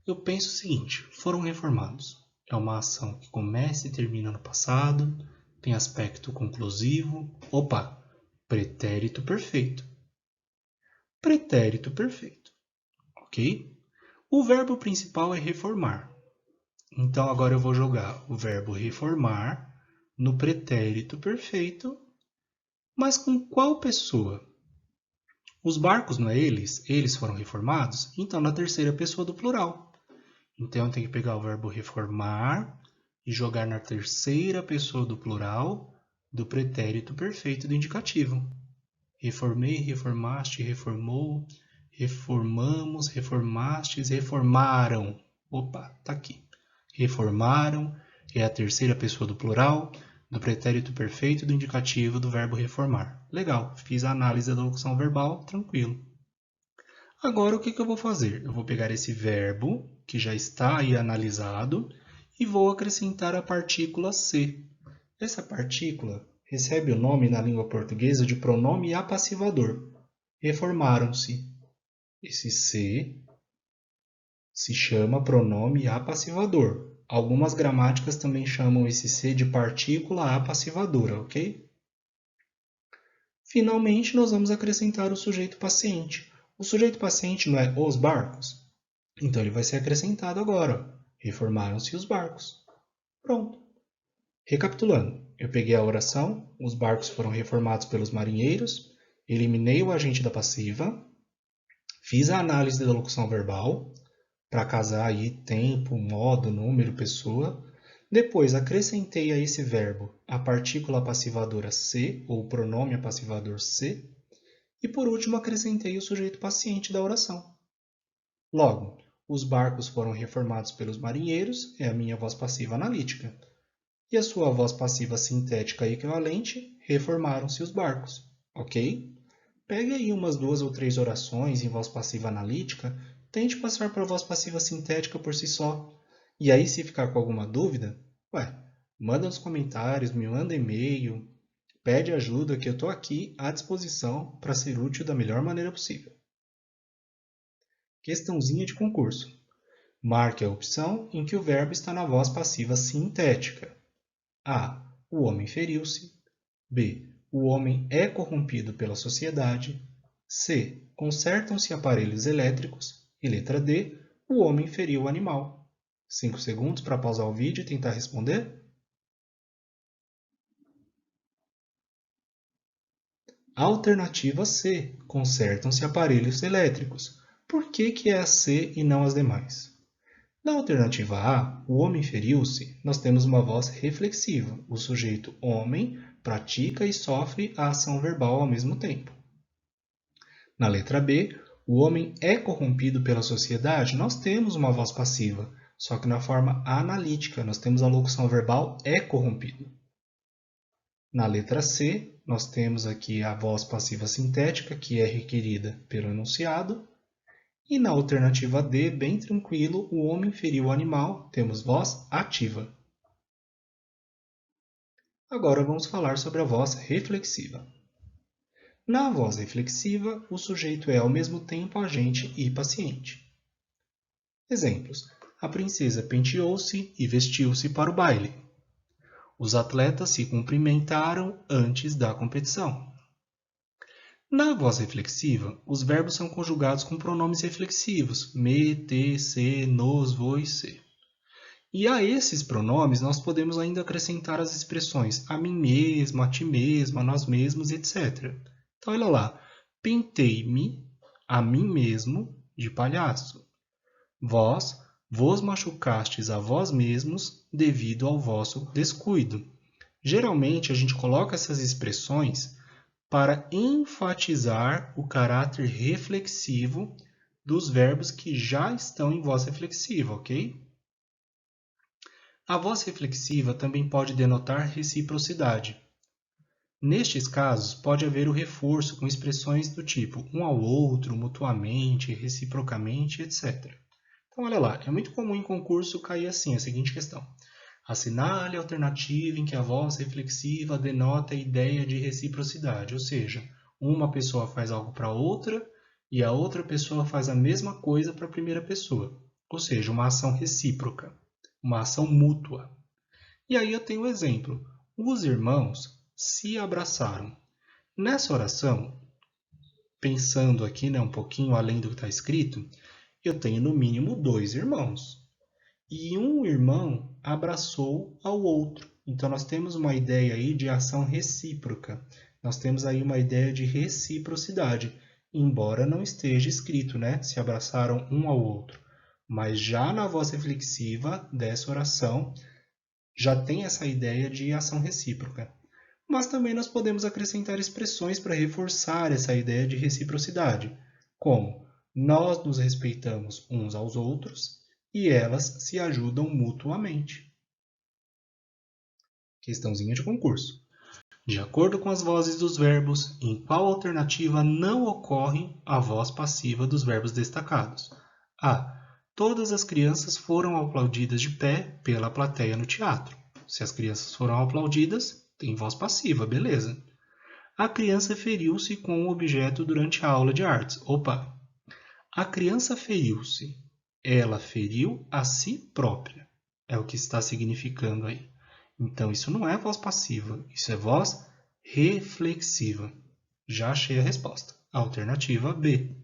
eu penso o seguinte: foram reformados. É uma ação que começa e termina no passado, tem aspecto conclusivo. Opa! Pretérito perfeito. Pretérito perfeito. Ok? O verbo principal é reformar. Então, agora eu vou jogar o verbo reformar no pretérito perfeito, mas com qual pessoa? Os barcos, não é eles? Eles foram reformados? Então, na terceira pessoa do plural. Então, eu tenho que pegar o verbo reformar e jogar na terceira pessoa do plural do pretérito perfeito do indicativo. Reformei, reformaste, reformou, reformamos, reformastes, reformaram. Opa, tá aqui. Reformaram é a terceira pessoa do plural do pretérito perfeito do indicativo do verbo reformar. Legal, fiz a análise da locução verbal, tranquilo. Agora, o que eu vou fazer? Eu vou pegar esse verbo, que já está aí analisado, e vou acrescentar a partícula se. Essa partícula recebe o nome na língua portuguesa de pronome apassivador. Reformaram-se. Esse se chama pronome apassivador. Algumas gramáticas também chamam esse se de partícula apassivadora, ok? Finalmente, nós vamos acrescentar o sujeito paciente. O sujeito paciente não é os barcos? Então, ele vai ser acrescentado agora. Reformaram-se os barcos. Pronto. Recapitulando, eu peguei a oração, os barcos foram reformados pelos marinheiros, eliminei o agente da passiva, fiz a análise da locução verbal, para casar aí tempo, modo, número, pessoa. Depois, acrescentei a esse verbo a partícula apassivadora se, ou o pronome apassivador se. E, por último, acrescentei o sujeito paciente da oração. Logo, os barcos foram reformados pelos marinheiros, é a minha voz passiva analítica. E a sua voz passiva sintética equivalente, reformaram-se os barcos. Ok? Pegue aí umas 2 ou 3 orações em voz passiva analítica, tente passar para a voz passiva sintética por si só. E aí, se ficar com alguma dúvida, manda nos comentários, me manda e-mail, pede ajuda que eu estou aqui à disposição para ser útil da melhor maneira possível. Questãozinha de concurso. Marque a opção em que o verbo está na voz passiva sintética. A. O homem feriu-se. B. O homem é corrompido pela sociedade. C. Consertam-se aparelhos elétricos. E letra D. O homem feriu o animal. 5 segundos para pausar o vídeo e tentar responder. Alternativa C. Consertam-se aparelhos elétricos. Por que é a C e não as demais? Na alternativa A, o homem feriu-se, nós temos uma voz reflexiva. O sujeito homem pratica e sofre a ação verbal ao mesmo tempo. Na letra B, o homem é corrompido pela sociedade, nós temos uma voz passiva, só que na forma analítica, nós temos a locução verbal é corrompido. Na letra C, nós temos aqui a voz passiva sintética, que é requerida pelo enunciado. E na alternativa D, bem tranquilo, o homem feriu o animal, temos voz ativa. Agora vamos falar sobre a voz reflexiva. Na voz reflexiva, o sujeito é ao mesmo tempo agente e paciente. Exemplos: a princesa penteou-se e vestiu-se para o baile. Os atletas se cumprimentaram antes da competição. Na voz reflexiva, os verbos são conjugados com pronomes reflexivos, me, te, se, nos, vos, se. E a esses pronomes nós podemos ainda acrescentar as expressões a mim mesmo, a ti mesmo, a nós mesmos, etc. Então, olha lá, pintei-me a mim mesmo de palhaço. Vós vos machucastes a vós mesmos devido ao vosso descuido. Geralmente, a gente coloca essas expressões para enfatizar o caráter reflexivo dos verbos que já estão em voz reflexiva, ok? A voz reflexiva também pode denotar reciprocidade. Nestes casos, pode haver o reforço com expressões do tipo um ao outro, mutuamente, reciprocamente, etc. Então, olha lá, é muito comum em concurso cair assim a seguinte questão. Assinale a alternativa em que a voz reflexiva denota a ideia de reciprocidade, ou seja, uma pessoa faz algo para outra e a outra pessoa faz a mesma coisa para a primeira pessoa, ou seja, uma ação recíproca, uma ação mútua. E aí eu tenho um exemplo. Os irmãos se abraçaram. Nessa oração, pensando aqui um pouquinho além do que está escrito, eu tenho no mínimo 2 irmãos. E um irmão abraçou ao outro. Então, nós temos uma ideia aí de ação recíproca. Nós temos aí uma ideia de reciprocidade, embora não esteja escrito, né? Se abraçaram um ao outro. Mas já na voz reflexiva dessa oração, já tem essa ideia de ação recíproca. Mas também nós podemos acrescentar expressões para reforçar essa ideia de reciprocidade, como nós nos respeitamos uns aos outros e elas se ajudam mutuamente. Questãozinha de concurso. De acordo com as vozes dos verbos, em qual alternativa não ocorre a voz passiva dos verbos destacados? A. Todas as crianças foram aplaudidas de pé pela plateia no teatro. Se as crianças foram aplaudidas, tem voz passiva, beleza. A criança feriu-se com um objeto durante a aula de artes. Opa! A criança feriu-se. Ela feriu a si própria. É o que está significando aí. Então, isso não é voz passiva, isso é voz reflexiva. Já achei a resposta. Alternativa B.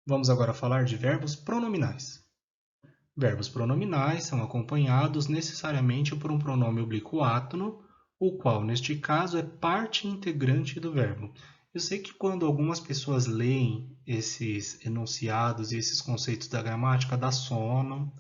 Vamos agora falar de verbos pronominais. Verbos pronominais são acompanhados necessariamente por um pronome oblíquo átono, o qual, neste caso, é parte integrante do verbo. Eu sei que quando algumas pessoas leem esses enunciados e esses conceitos da gramática, dá sono,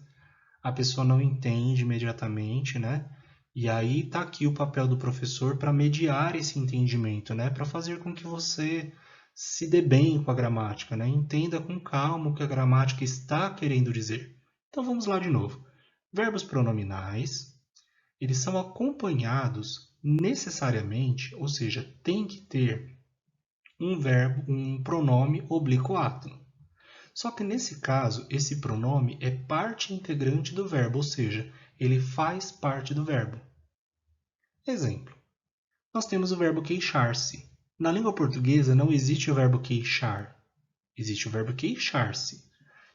a pessoa não entende imediatamente, né? E aí está aqui o papel do professor para mediar esse entendimento, né? Para fazer com que você se dê bem com a gramática, né? Entenda com calma o que a gramática está querendo dizer. Então vamos lá de novo. Verbos pronominais, eles são acompanhados necessariamente, ou seja, tem que ter um verbo, um pronome oblíquo átono. Só que nesse caso, esse pronome é parte integrante do verbo, ou seja, ele faz parte do verbo. Exemplo. Nós temos o verbo queixar-se. Na língua portuguesa não existe o verbo queixar. Existe o verbo queixar-se.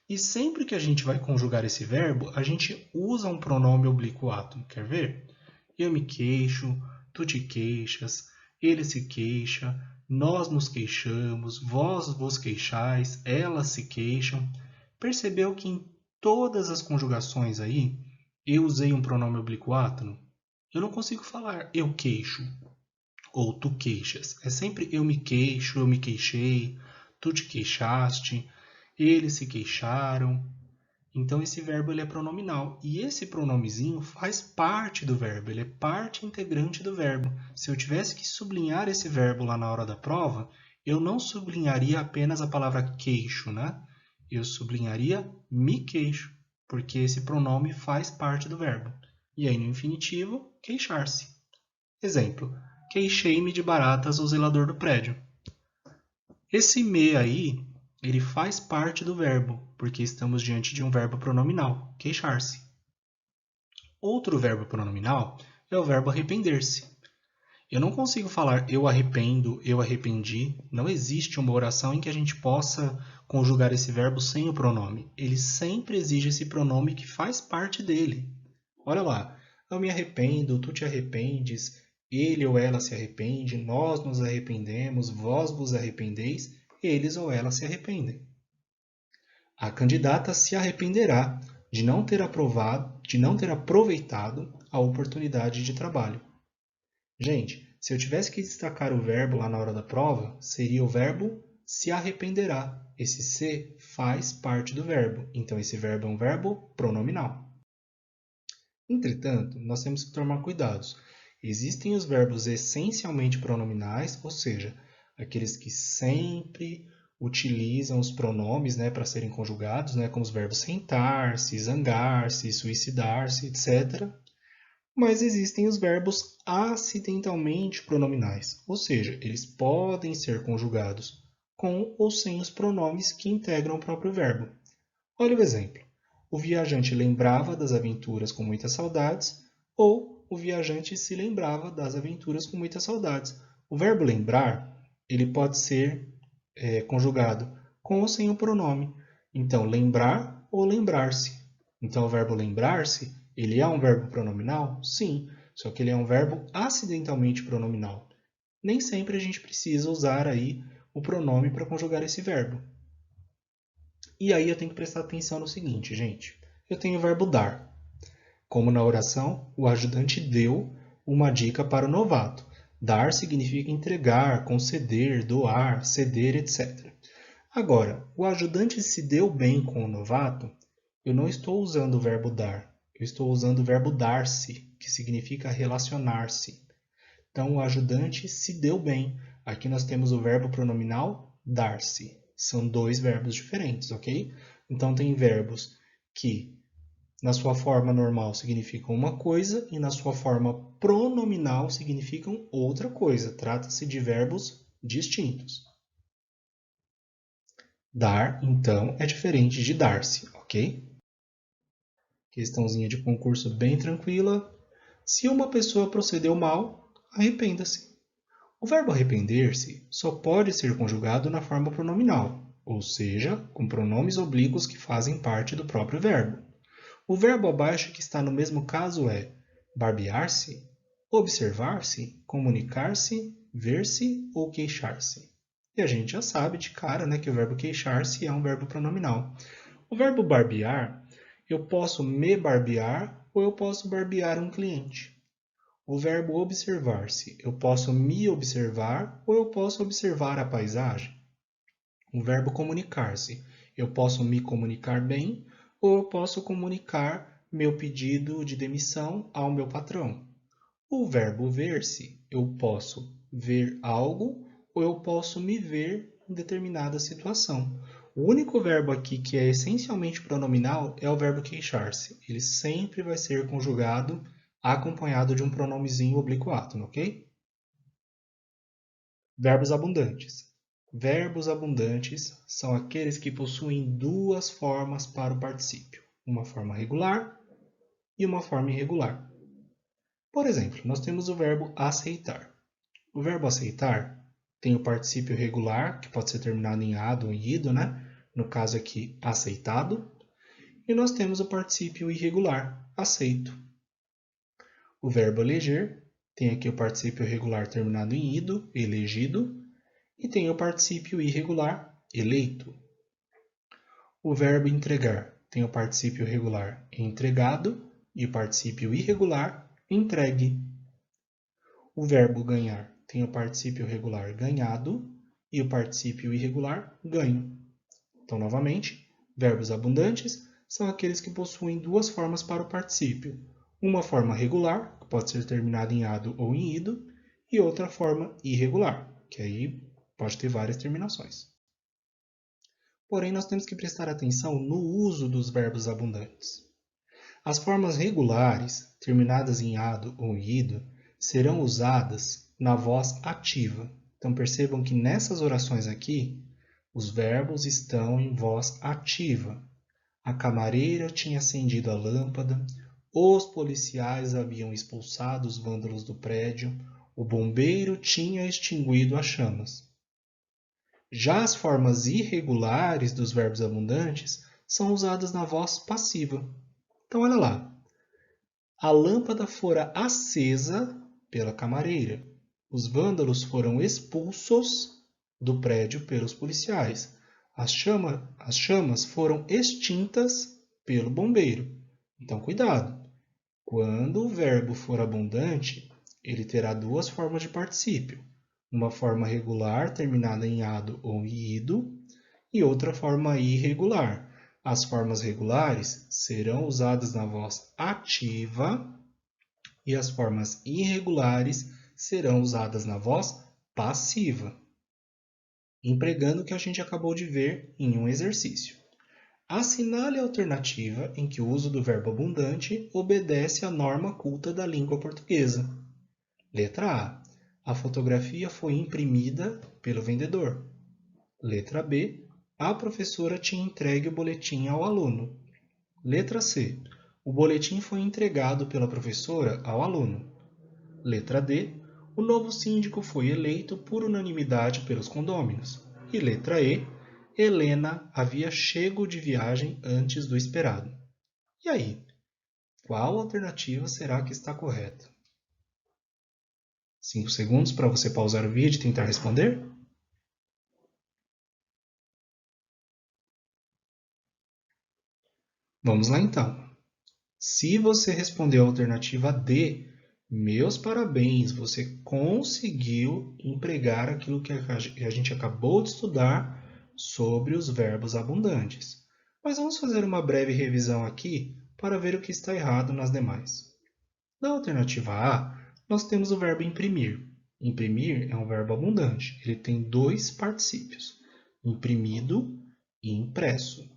E sempre que a gente vai conjugar esse verbo, a gente usa um pronome oblíquo átono. Quer ver? Eu me queixo, tu te queixas, ele se queixa, nós nos queixamos, vós vos queixais, elas se queixam. Percebeu que em todas as conjugações aí, eu usei um pronome oblíquo átono? Eu não consigo falar eu queixo ou tu queixas. É sempre eu me queixo, eu me queixei, tu te queixaste, eles se queixaram. Então esse verbo ele é pronominal e esse pronomezinho faz parte do verbo, ele é parte integrante do verbo. Se eu tivesse que sublinhar esse verbo lá na hora da prova, eu não sublinharia apenas a palavra queixo, né? Eu sublinharia me queixo, porque esse pronome faz parte do verbo. E aí no infinitivo, queixar-se. Exemplo, queixei-me de baratas ao zelador do prédio. Esse me aí, ele faz parte do verbo, porque estamos diante de um verbo pronominal, queixar-se. Outro verbo pronominal é o verbo arrepender-se. Eu não consigo falar eu arrependo, eu arrependi. Não existe uma oração em que a gente possa conjugar esse verbo sem o pronome. Ele sempre exige esse pronome que faz parte dele. Olha lá, eu me arrependo, tu te arrependes, ele ou ela se arrepende, nós nos arrependemos, vós vos arrependeis, eles ou elas se arrependem. A candidata se arrependerá de não ter aproveitado a oportunidade de trabalho. Gente, se eu tivesse que destacar o verbo lá na hora da prova, seria o verbo se arrependerá. Esse se faz parte do verbo, então esse verbo é um verbo pronominal. Entretanto, nós temos que tomar cuidados. Existem os verbos essencialmente pronominais, ou seja, aqueles que sempre utilizam os pronomes, né, para serem conjugados, né, como os verbos sentar-se, zangar-se, suicidar-se, etc. Mas existem os verbos acidentalmente pronominais, ou seja, eles podem ser conjugados com ou sem os pronomes que integram o próprio verbo. Olha o exemplo. O viajante lembrava das aventuras com muitas saudades, ou o viajante se lembrava das aventuras com muitas saudades. O verbo lembrar, ele pode ser conjugado com ou sem o pronome. Então, lembrar ou lembrar-se. Então, o verbo lembrar-se, ele é um verbo pronominal? Sim, só que ele é um verbo acidentalmente pronominal. Nem sempre a gente precisa usar aí o pronome para conjugar esse verbo. E aí eu tenho que prestar atenção no seguinte, gente. Eu tenho o verbo dar. Como na oração, o ajudante deu uma dica para o novato. Dar significa entregar, conceder, doar, ceder, etc. Agora, o ajudante se deu bem com o novato, eu não estou usando o verbo dar, eu estou usando o verbo dar-se, que significa relacionar-se. Então, o ajudante se deu bem. Aqui nós temos o verbo pronominal dar-se. São dois verbos diferentes, ok? Então, tem verbos que, na sua forma normal, significam uma coisa e na sua forma pronominal significam outra coisa. Trata-se de verbos distintos. Dar, então, é diferente de dar-se, ok? Questãozinha de concurso bem tranquila. Se uma pessoa procedeu mal, arrependa-se. O verbo arrepender-se só pode ser conjugado na forma pronominal, ou seja, com pronomes oblíquos que fazem parte do próprio verbo. O verbo abaixo que está no mesmo caso é barbear-se, observar-se, comunicar-se, ver-se ou queixar-se. E a gente já sabe de cara, né, que o verbo queixar-se é um verbo pronominal. O verbo barbear, eu posso me barbear ou eu posso barbear um cliente. O verbo observar-se, eu posso me observar ou eu posso observar a paisagem. O verbo comunicar-se, eu posso me comunicar bem ou eu posso comunicar meu pedido de demissão ao meu patrão. O verbo ver-se, eu posso ver algo ou eu posso me ver em determinada situação. O único verbo aqui que é essencialmente pronominal é o verbo queixar-se. Ele sempre vai ser conjugado acompanhado de um pronomezinho oblíquo átono, ok? Verbos abundantes. Verbos abundantes são aqueles que possuem duas formas para o particípio, uma forma regular e uma forma irregular. Por exemplo, nós temos o verbo aceitar. O verbo aceitar tem o particípio regular, que pode ser terminado em ado ou em ido, né? No caso aqui, aceitado. E nós temos o particípio irregular, aceito. O verbo eleger tem aqui o particípio regular terminado em ido, elegido, e tem o particípio irregular, eleito. O verbo entregar tem o particípio regular entregado e o particípio irregular, entregue. O verbo ganhar tem o particípio regular ganhado e o particípio irregular ganho. Então, novamente, verbos abundantes são aqueles que possuem duas formas para o particípio. Uma forma regular, que pode ser terminada em ado ou em ido, e outra forma irregular, que aí pode ter várias terminações. Porém, nós temos que prestar atenção no uso dos verbos abundantes. As formas regulares, terminadas em ado ou em ido, serão usadas na voz ativa. Então, percebam que nessas orações aqui, os verbos estão em voz ativa. A camareira tinha acendido a lâmpada, os policiais haviam expulsado os vândalos do prédio, o bombeiro tinha extinguido as chamas. Já as formas irregulares dos verbos abundantes são usadas na voz passiva. Então, olha lá. A lâmpada fora acesa pela camareira. Os vândalos foram expulsos do prédio pelos policiais. As chamas foram extintas pelo bombeiro. Então, cuidado. Quando o verbo for abundante, ele terá duas formas de particípio. Uma forma regular, terminada em ado ou em ido, e outra forma irregular. As formas regulares serão usadas na voz ativa e as formas irregulares serão usadas na voz passiva. empregando o que a gente acabou de ver em um exercício. Assinale a alternativa em que o uso do verbo abundante obedece à norma culta da língua portuguesa. Letra A. A fotografia foi imprimida pelo vendedor. Letra B. A professora tinha entregue o boletim ao aluno. Letra C. O boletim foi entregado pela professora ao aluno. Letra D. O novo síndico foi eleito por unanimidade pelos condôminos. E letra E. Helena havia chego de viagem antes do esperado. E aí? Qual alternativa será que está correta? 5 segundos para você pausar o vídeo e tentar responder. Vamos lá então. Se você respondeu a alternativa D, meus parabéns, você conseguiu empregar aquilo que a gente acabou de estudar sobre os verbos abundantes. Mas vamos fazer uma breve revisão aqui para ver o que está errado nas demais. Na alternativa A, nós temos o verbo imprimir. Imprimir é um verbo abundante. Ele tem dois particípios, imprimido e impresso.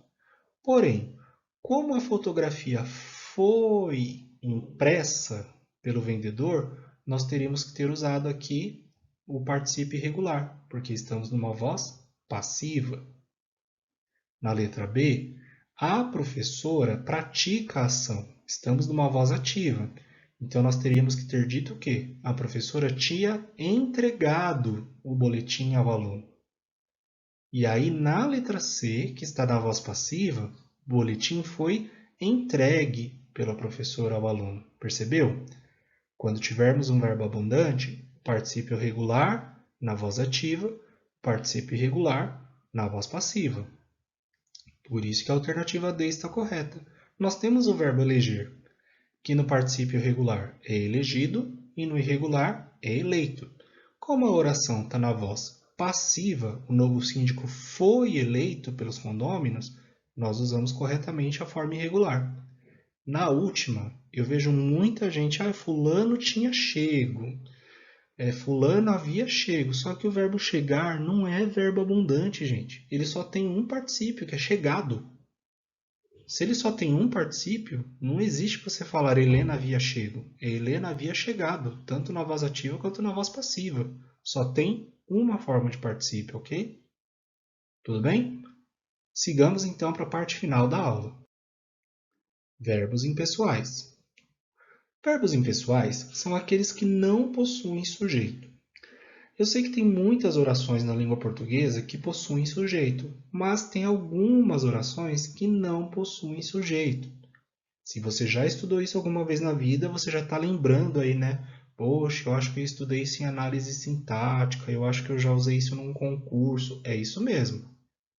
Porém, como a fotografia foi impressa pelo vendedor, nós teríamos que ter usado aqui o particípio irregular, porque estamos numa voz passiva. Na letra B, a professora pratica a ação. Estamos numa voz ativa. Então, nós teríamos que ter dito o quê? A professora tinha entregado o boletim ao aluno. E aí, na letra C, que está na voz passiva, o boletim foi entregue pela professora ao aluno. Percebeu? Quando tivermos um verbo abundante, particípio regular na voz ativa, particípio irregular na voz passiva. Por isso que a alternativa D está correta. Nós temos o verbo eleger, que no particípio regular é elegido e no irregular é eleito. Como a oração está na voz passiva, o novo síndico foi eleito pelos condôminos, nós usamos corretamente a forma irregular. Na última, eu vejo muita gente, fulano tinha chego, fulano havia chego, só que o verbo chegar não é verbo abundante, gente. Ele só tem um particípio, que é chegado. Se ele só tem um particípio, não existe você falar Helena havia chego. Helena havia chegado, tanto na voz ativa quanto na voz passiva. Só tem uma forma de particípio, ok? Tudo bem? Sigamos então para a parte final da aula. Verbos impessoais. Verbos impessoais são aqueles que não possuem sujeito. Eu sei que tem muitas orações na língua portuguesa que possuem sujeito, mas tem algumas orações que não possuem sujeito. Se você já estudou isso alguma vez na vida, você já está lembrando aí, né? Poxa, eu acho que eu estudei isso em análise sintática, eu acho que eu já usei isso num concurso. É isso mesmo,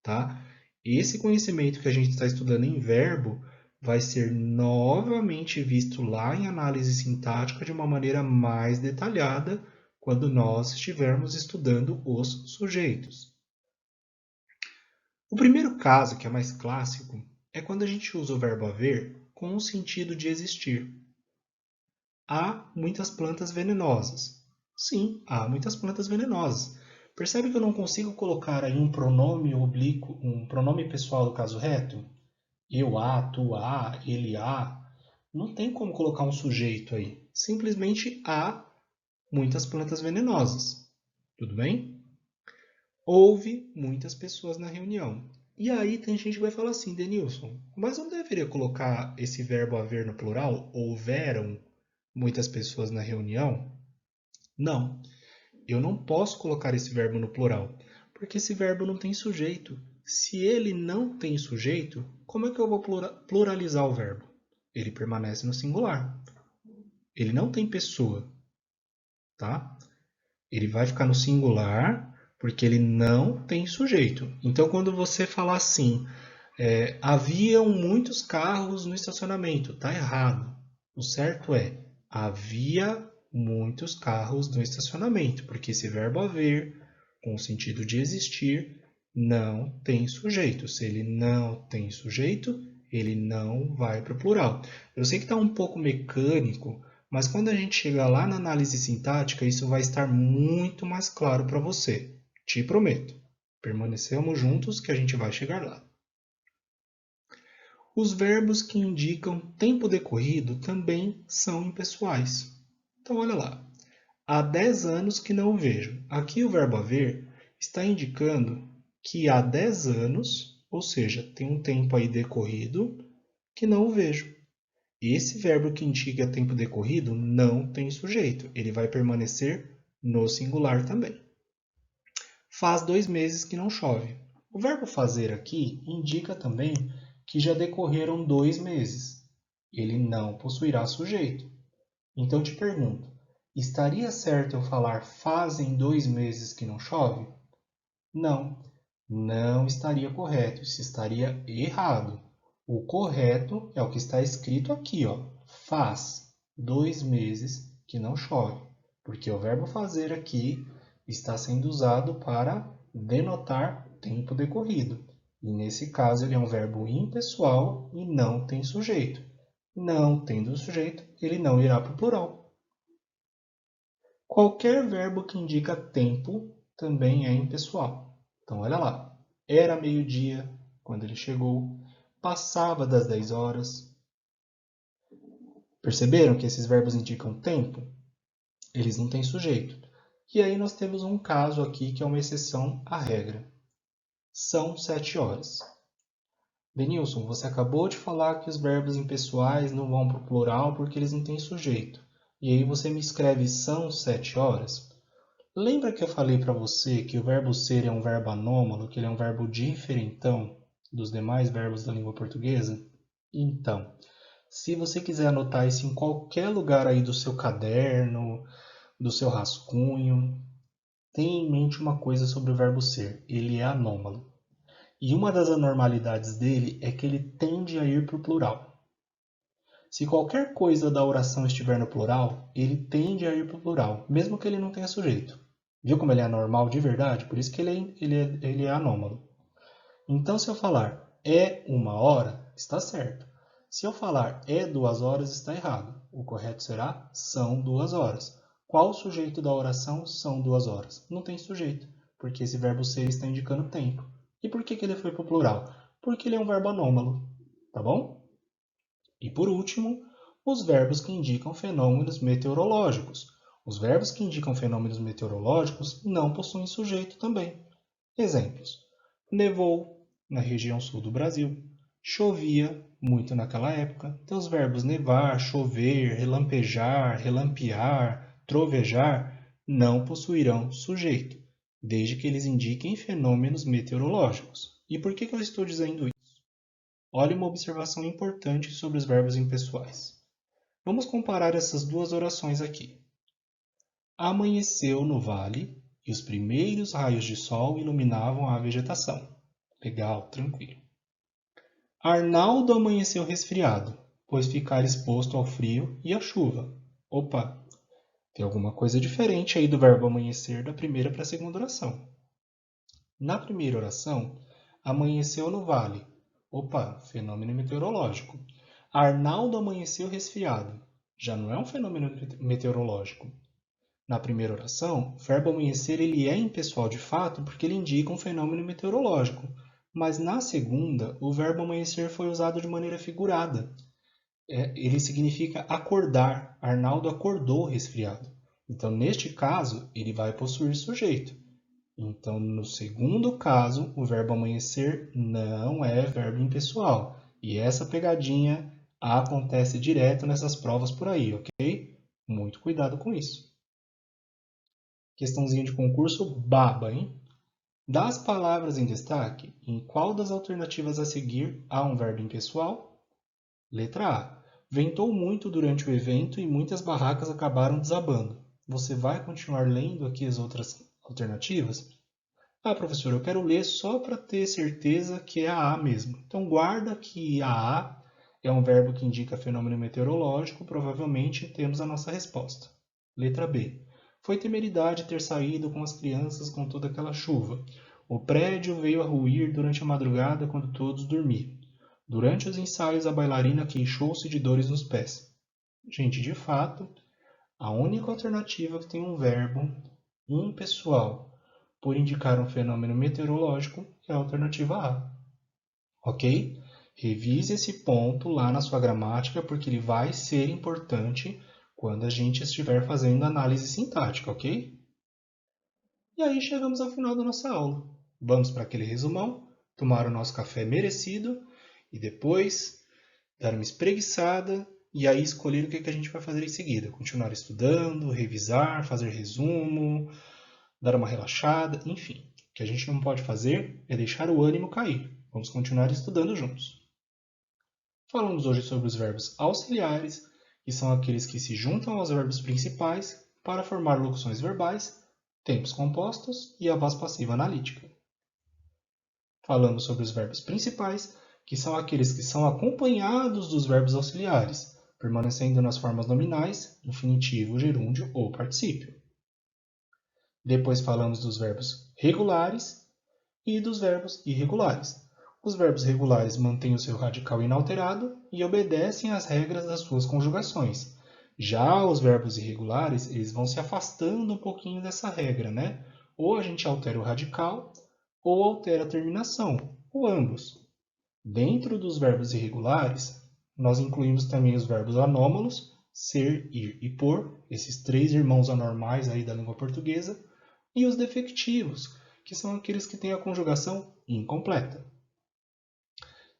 tá? Esse conhecimento que a gente está estudando em verbo vai ser novamente visto lá em análise sintática de uma maneira mais detalhada quando nós estivermos estudando os sujeitos. O primeiro caso, que é mais clássico, é quando a gente usa o verbo haver com o sentido de existir. Há muitas plantas venenosas. Sim, há muitas plantas venenosas. Percebe que eu não consigo colocar aí um pronome oblíquo, um pronome pessoal do caso reto? Eu há, tu há, ele há. Não tem como colocar um sujeito aí. Simplesmente há muitas plantas venenosas. Tudo bem? Houve muitas pessoas na reunião. E aí tem gente que vai falar assim, Denilson, mas eu não deveria colocar esse verbo haver no plural? Houveram muitas pessoas na reunião? Não, eu não posso colocar esse verbo no plural, porque esse verbo não tem sujeito. Se ele não tem sujeito, como é que eu vou pluralizar o verbo? Ele permanece no singular. Ele não tem pessoa, tá? Ele vai ficar no singular porque ele não tem sujeito. Então, quando você falar assim, haviam muitos carros no estacionamento, tá errado. O certo é, havia muitos carros no estacionamento, porque esse verbo haver, com o sentido de existir, não tem sujeito. Se ele não tem sujeito, ele não vai para o plural. Eu sei que está um pouco mecânico, mas quando a gente chegar lá na análise sintática, isso vai estar muito mais claro para você. Te prometo. Permanecemos juntos que a gente vai chegar lá. Os verbos que indicam tempo decorrido também são impessoais. Então, olha lá. Há 10 anos que não o vejo. Aqui o verbo haver está indicando que há 10 anos, ou seja, tem um tempo aí decorrido, que não o vejo. Esse verbo que indica tempo decorrido não tem sujeito. Ele vai permanecer no singular também. Faz 2 meses que não chove. O verbo fazer aqui indica também que já decorreram 2 meses. Ele não possuirá sujeito. Então te pergunto, estaria certo eu falar fazem 2 meses que não chove? Não, não estaria correto. Isso estaria errado. O correto é o que está escrito aqui, ó. Faz 2 meses que não chove. Porque o verbo fazer aqui está sendo usado para denotar tempo decorrido. E nesse caso ele é um verbo impessoal e não tem sujeito. Não tendo sujeito, ele não irá para o plural. Qualquer verbo que indica tempo também é impessoal. Então, olha lá. Era meio-dia quando ele chegou. Passava das 10 horas. Perceberam que esses verbos indicam tempo? Eles não têm sujeito. E aí nós temos um caso aqui que é uma exceção à regra. São 7 horas. Denilson, você acabou de falar que os verbos impessoais não vão para o plural porque eles não têm sujeito. E aí você me escreve são 7 horas? Lembra que eu falei para você que o verbo ser é um verbo anômalo, que ele é um verbo diferentão dos demais verbos da língua portuguesa? Então, se você quiser anotar isso em qualquer lugar aí do seu caderno, do seu rascunho, tenha em mente uma coisa sobre o verbo ser. Ele é anômalo. E uma das anormalidades dele é que ele tende a ir para o plural. Se qualquer coisa da oração estiver no plural, ele tende a ir para o plural, mesmo que ele não tenha sujeito. Viu como ele é anormal de verdade? Por isso que ele é anômalo. Então, se eu falar é 1 hora, está certo. Se eu falar é 2 horas, está errado. O correto será são 2 horas. Qual o sujeito da oração são 2 horas? Não tem sujeito, porque esse verbo ser está indicando tempo. E por que ele foi para o plural? Porque ele é um verbo anômalo. Tá bom? E por último, os verbos que indicam fenômenos meteorológicos. Os verbos que indicam fenômenos meteorológicos não possuem sujeito também. Exemplos: nevou na região sul do Brasil, chovia muito naquela época. Então, os verbos nevar, chover, relampejar, relampear, trovejar não possuirão sujeito, desde que eles indiquem fenômenos meteorológicos. E por que eu estou dizendo isso? Olhe uma observação importante sobre os verbos impessoais. Vamos comparar essas duas orações aqui. Amanheceu no vale e os primeiros raios de sol iluminavam a vegetação. Legal, tranquilo. Arnaldo amanheceu resfriado, pois ficar exposto ao frio e à chuva. Opa, tem alguma coisa diferente aí do verbo amanhecer da primeira para a segunda oração. Na primeira oração, amanheceu no vale. Opa, fenômeno meteorológico. Arnaldo amanheceu resfriado. Já não é um fenômeno meteorológico. Na primeira oração, o verbo amanhecer ele é impessoal de fato porque ele indica um fenômeno meteorológico. Mas na segunda, o verbo amanhecer foi usado de maneira figurada. Ele significa acordar. Arnaldo acordou resfriado. Então, neste caso, ele vai possuir sujeito. Então, no segundo caso, o verbo amanhecer não é verbo impessoal. E essa pegadinha acontece direto nessas provas por aí, ok? Muito cuidado com isso. Questãozinha de concurso baba, hein? Das palavras em destaque, em qual das alternativas a seguir há um verbo impessoal? Letra A. Ventou muito durante o evento e muitas barracas acabaram desabando. Você vai continuar lendo aqui as outras alternativas? Ah, professor, eu quero ler só para ter certeza que é a A mesmo. Então, guarda que a A é um verbo que indica fenômeno meteorológico, provavelmente temos a nossa resposta. Letra B. Foi temeridade ter saído com as crianças com toda aquela chuva. O prédio veio a ruir durante a madrugada quando todos dormiam. Durante os ensaios, a bailarina queixou-se de dores nos pés. Gente, de fato, a única alternativa que tem um verbo impessoal por indicar um fenômeno meteorológico é a alternativa A. Ok? Revise esse ponto lá na sua gramática, porque ele vai ser importante quando a gente estiver fazendo análise sintática, ok? E aí chegamos ao final da nossa aula. Vamos para aquele resumão, tomar o nosso café merecido e depois dar uma espreguiçada e aí escolher o que a gente vai fazer em seguida. Continuar estudando, revisar, fazer resumo, dar uma relaxada, enfim. O que a gente não pode fazer é deixar o ânimo cair. Vamos continuar estudando juntos. Falamos hoje sobre os verbos auxiliares, que são aqueles que se juntam aos verbos principais para formar locuções verbais, tempos compostos e a voz passiva analítica. Falamos sobre os verbos principais, que são aqueles que são acompanhados dos verbos auxiliares, permanecendo nas formas nominais, infinitivo, gerúndio ou particípio. Depois falamos dos verbos regulares e dos verbos irregulares. Os verbos regulares mantêm o seu radical inalterado e obedecem às regras das suas conjugações. Já os verbos irregulares, eles vão se afastando um pouquinho dessa regra, né? Ou a gente altera o radical, ou altera a terminação, ou ambos. Dentro dos verbos irregulares, nós incluímos também os verbos anômalos, ser, ir e por, esses três irmãos anormais aí da língua portuguesa, e os defectivos, que são aqueles que têm a conjugação incompleta.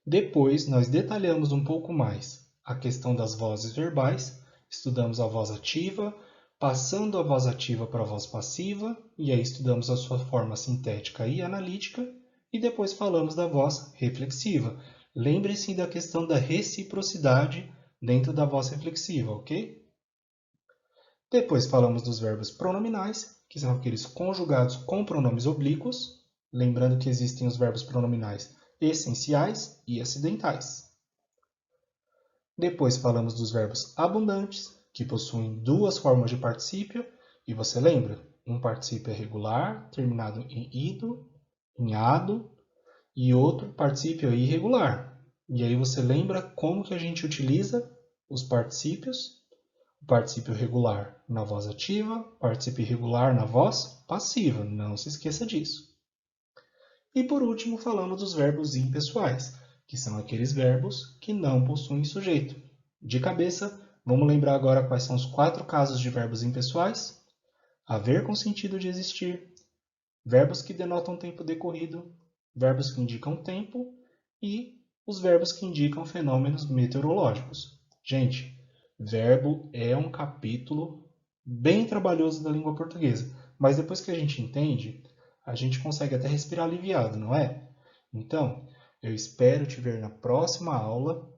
Depois, nós detalhamos um pouco mais a questão das vozes verbais, estudamos a voz ativa, passando a voz ativa para a voz passiva, e aí estudamos a sua forma sintética e analítica, e depois falamos da voz reflexiva. Lembre-se da questão da reciprocidade dentro da voz reflexiva, ok? Depois falamos dos verbos pronominais, que são aqueles conjugados com pronomes oblíquos, lembrando que existem os verbos pronominais essenciais e acidentais. Depois falamos dos verbos abundantes, que possuem duas formas de particípio, e você lembra? Um particípio é regular, terminado em ido, em ado, e outro particípio é irregular. E aí você lembra como que a gente utiliza os particípios? O particípio regular na voz ativa, particípio irregular na voz passiva, não se esqueça disso. E por último, falamos dos verbos impessoais, que são aqueles verbos que não possuem sujeito. De cabeça, vamos lembrar agora quais são os 4 casos de verbos impessoais? Haver com sentido de existir, verbos que denotam tempo decorrido, verbos que indicam tempo e os verbos que indicam fenômenos meteorológicos. Gente, verbo é um capítulo bem trabalhoso da língua portuguesa, mas depois que a gente entende, a gente consegue até respirar aliviado, não é? Então, eu espero te ver na próxima aula.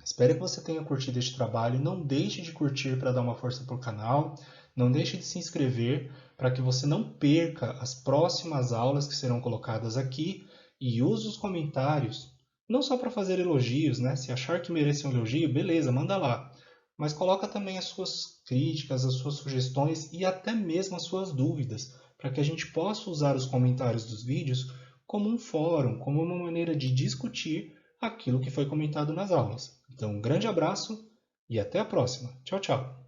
Espero que você tenha curtido este trabalho. Não deixe de curtir para dar uma força para o canal. Não deixe de se inscrever para que você não perca as próximas aulas que serão colocadas aqui. E use os comentários, não só para fazer elogios, né? Se achar que merece um elogio, beleza, manda lá. Mas coloca também as suas críticas, as suas sugestões e até mesmo as suas dúvidas, para que a gente possa usar os comentários dos vídeos como um fórum, como uma maneira de discutir aquilo que foi comentado nas aulas. Então, um grande abraço e até a próxima. Tchau, tchau!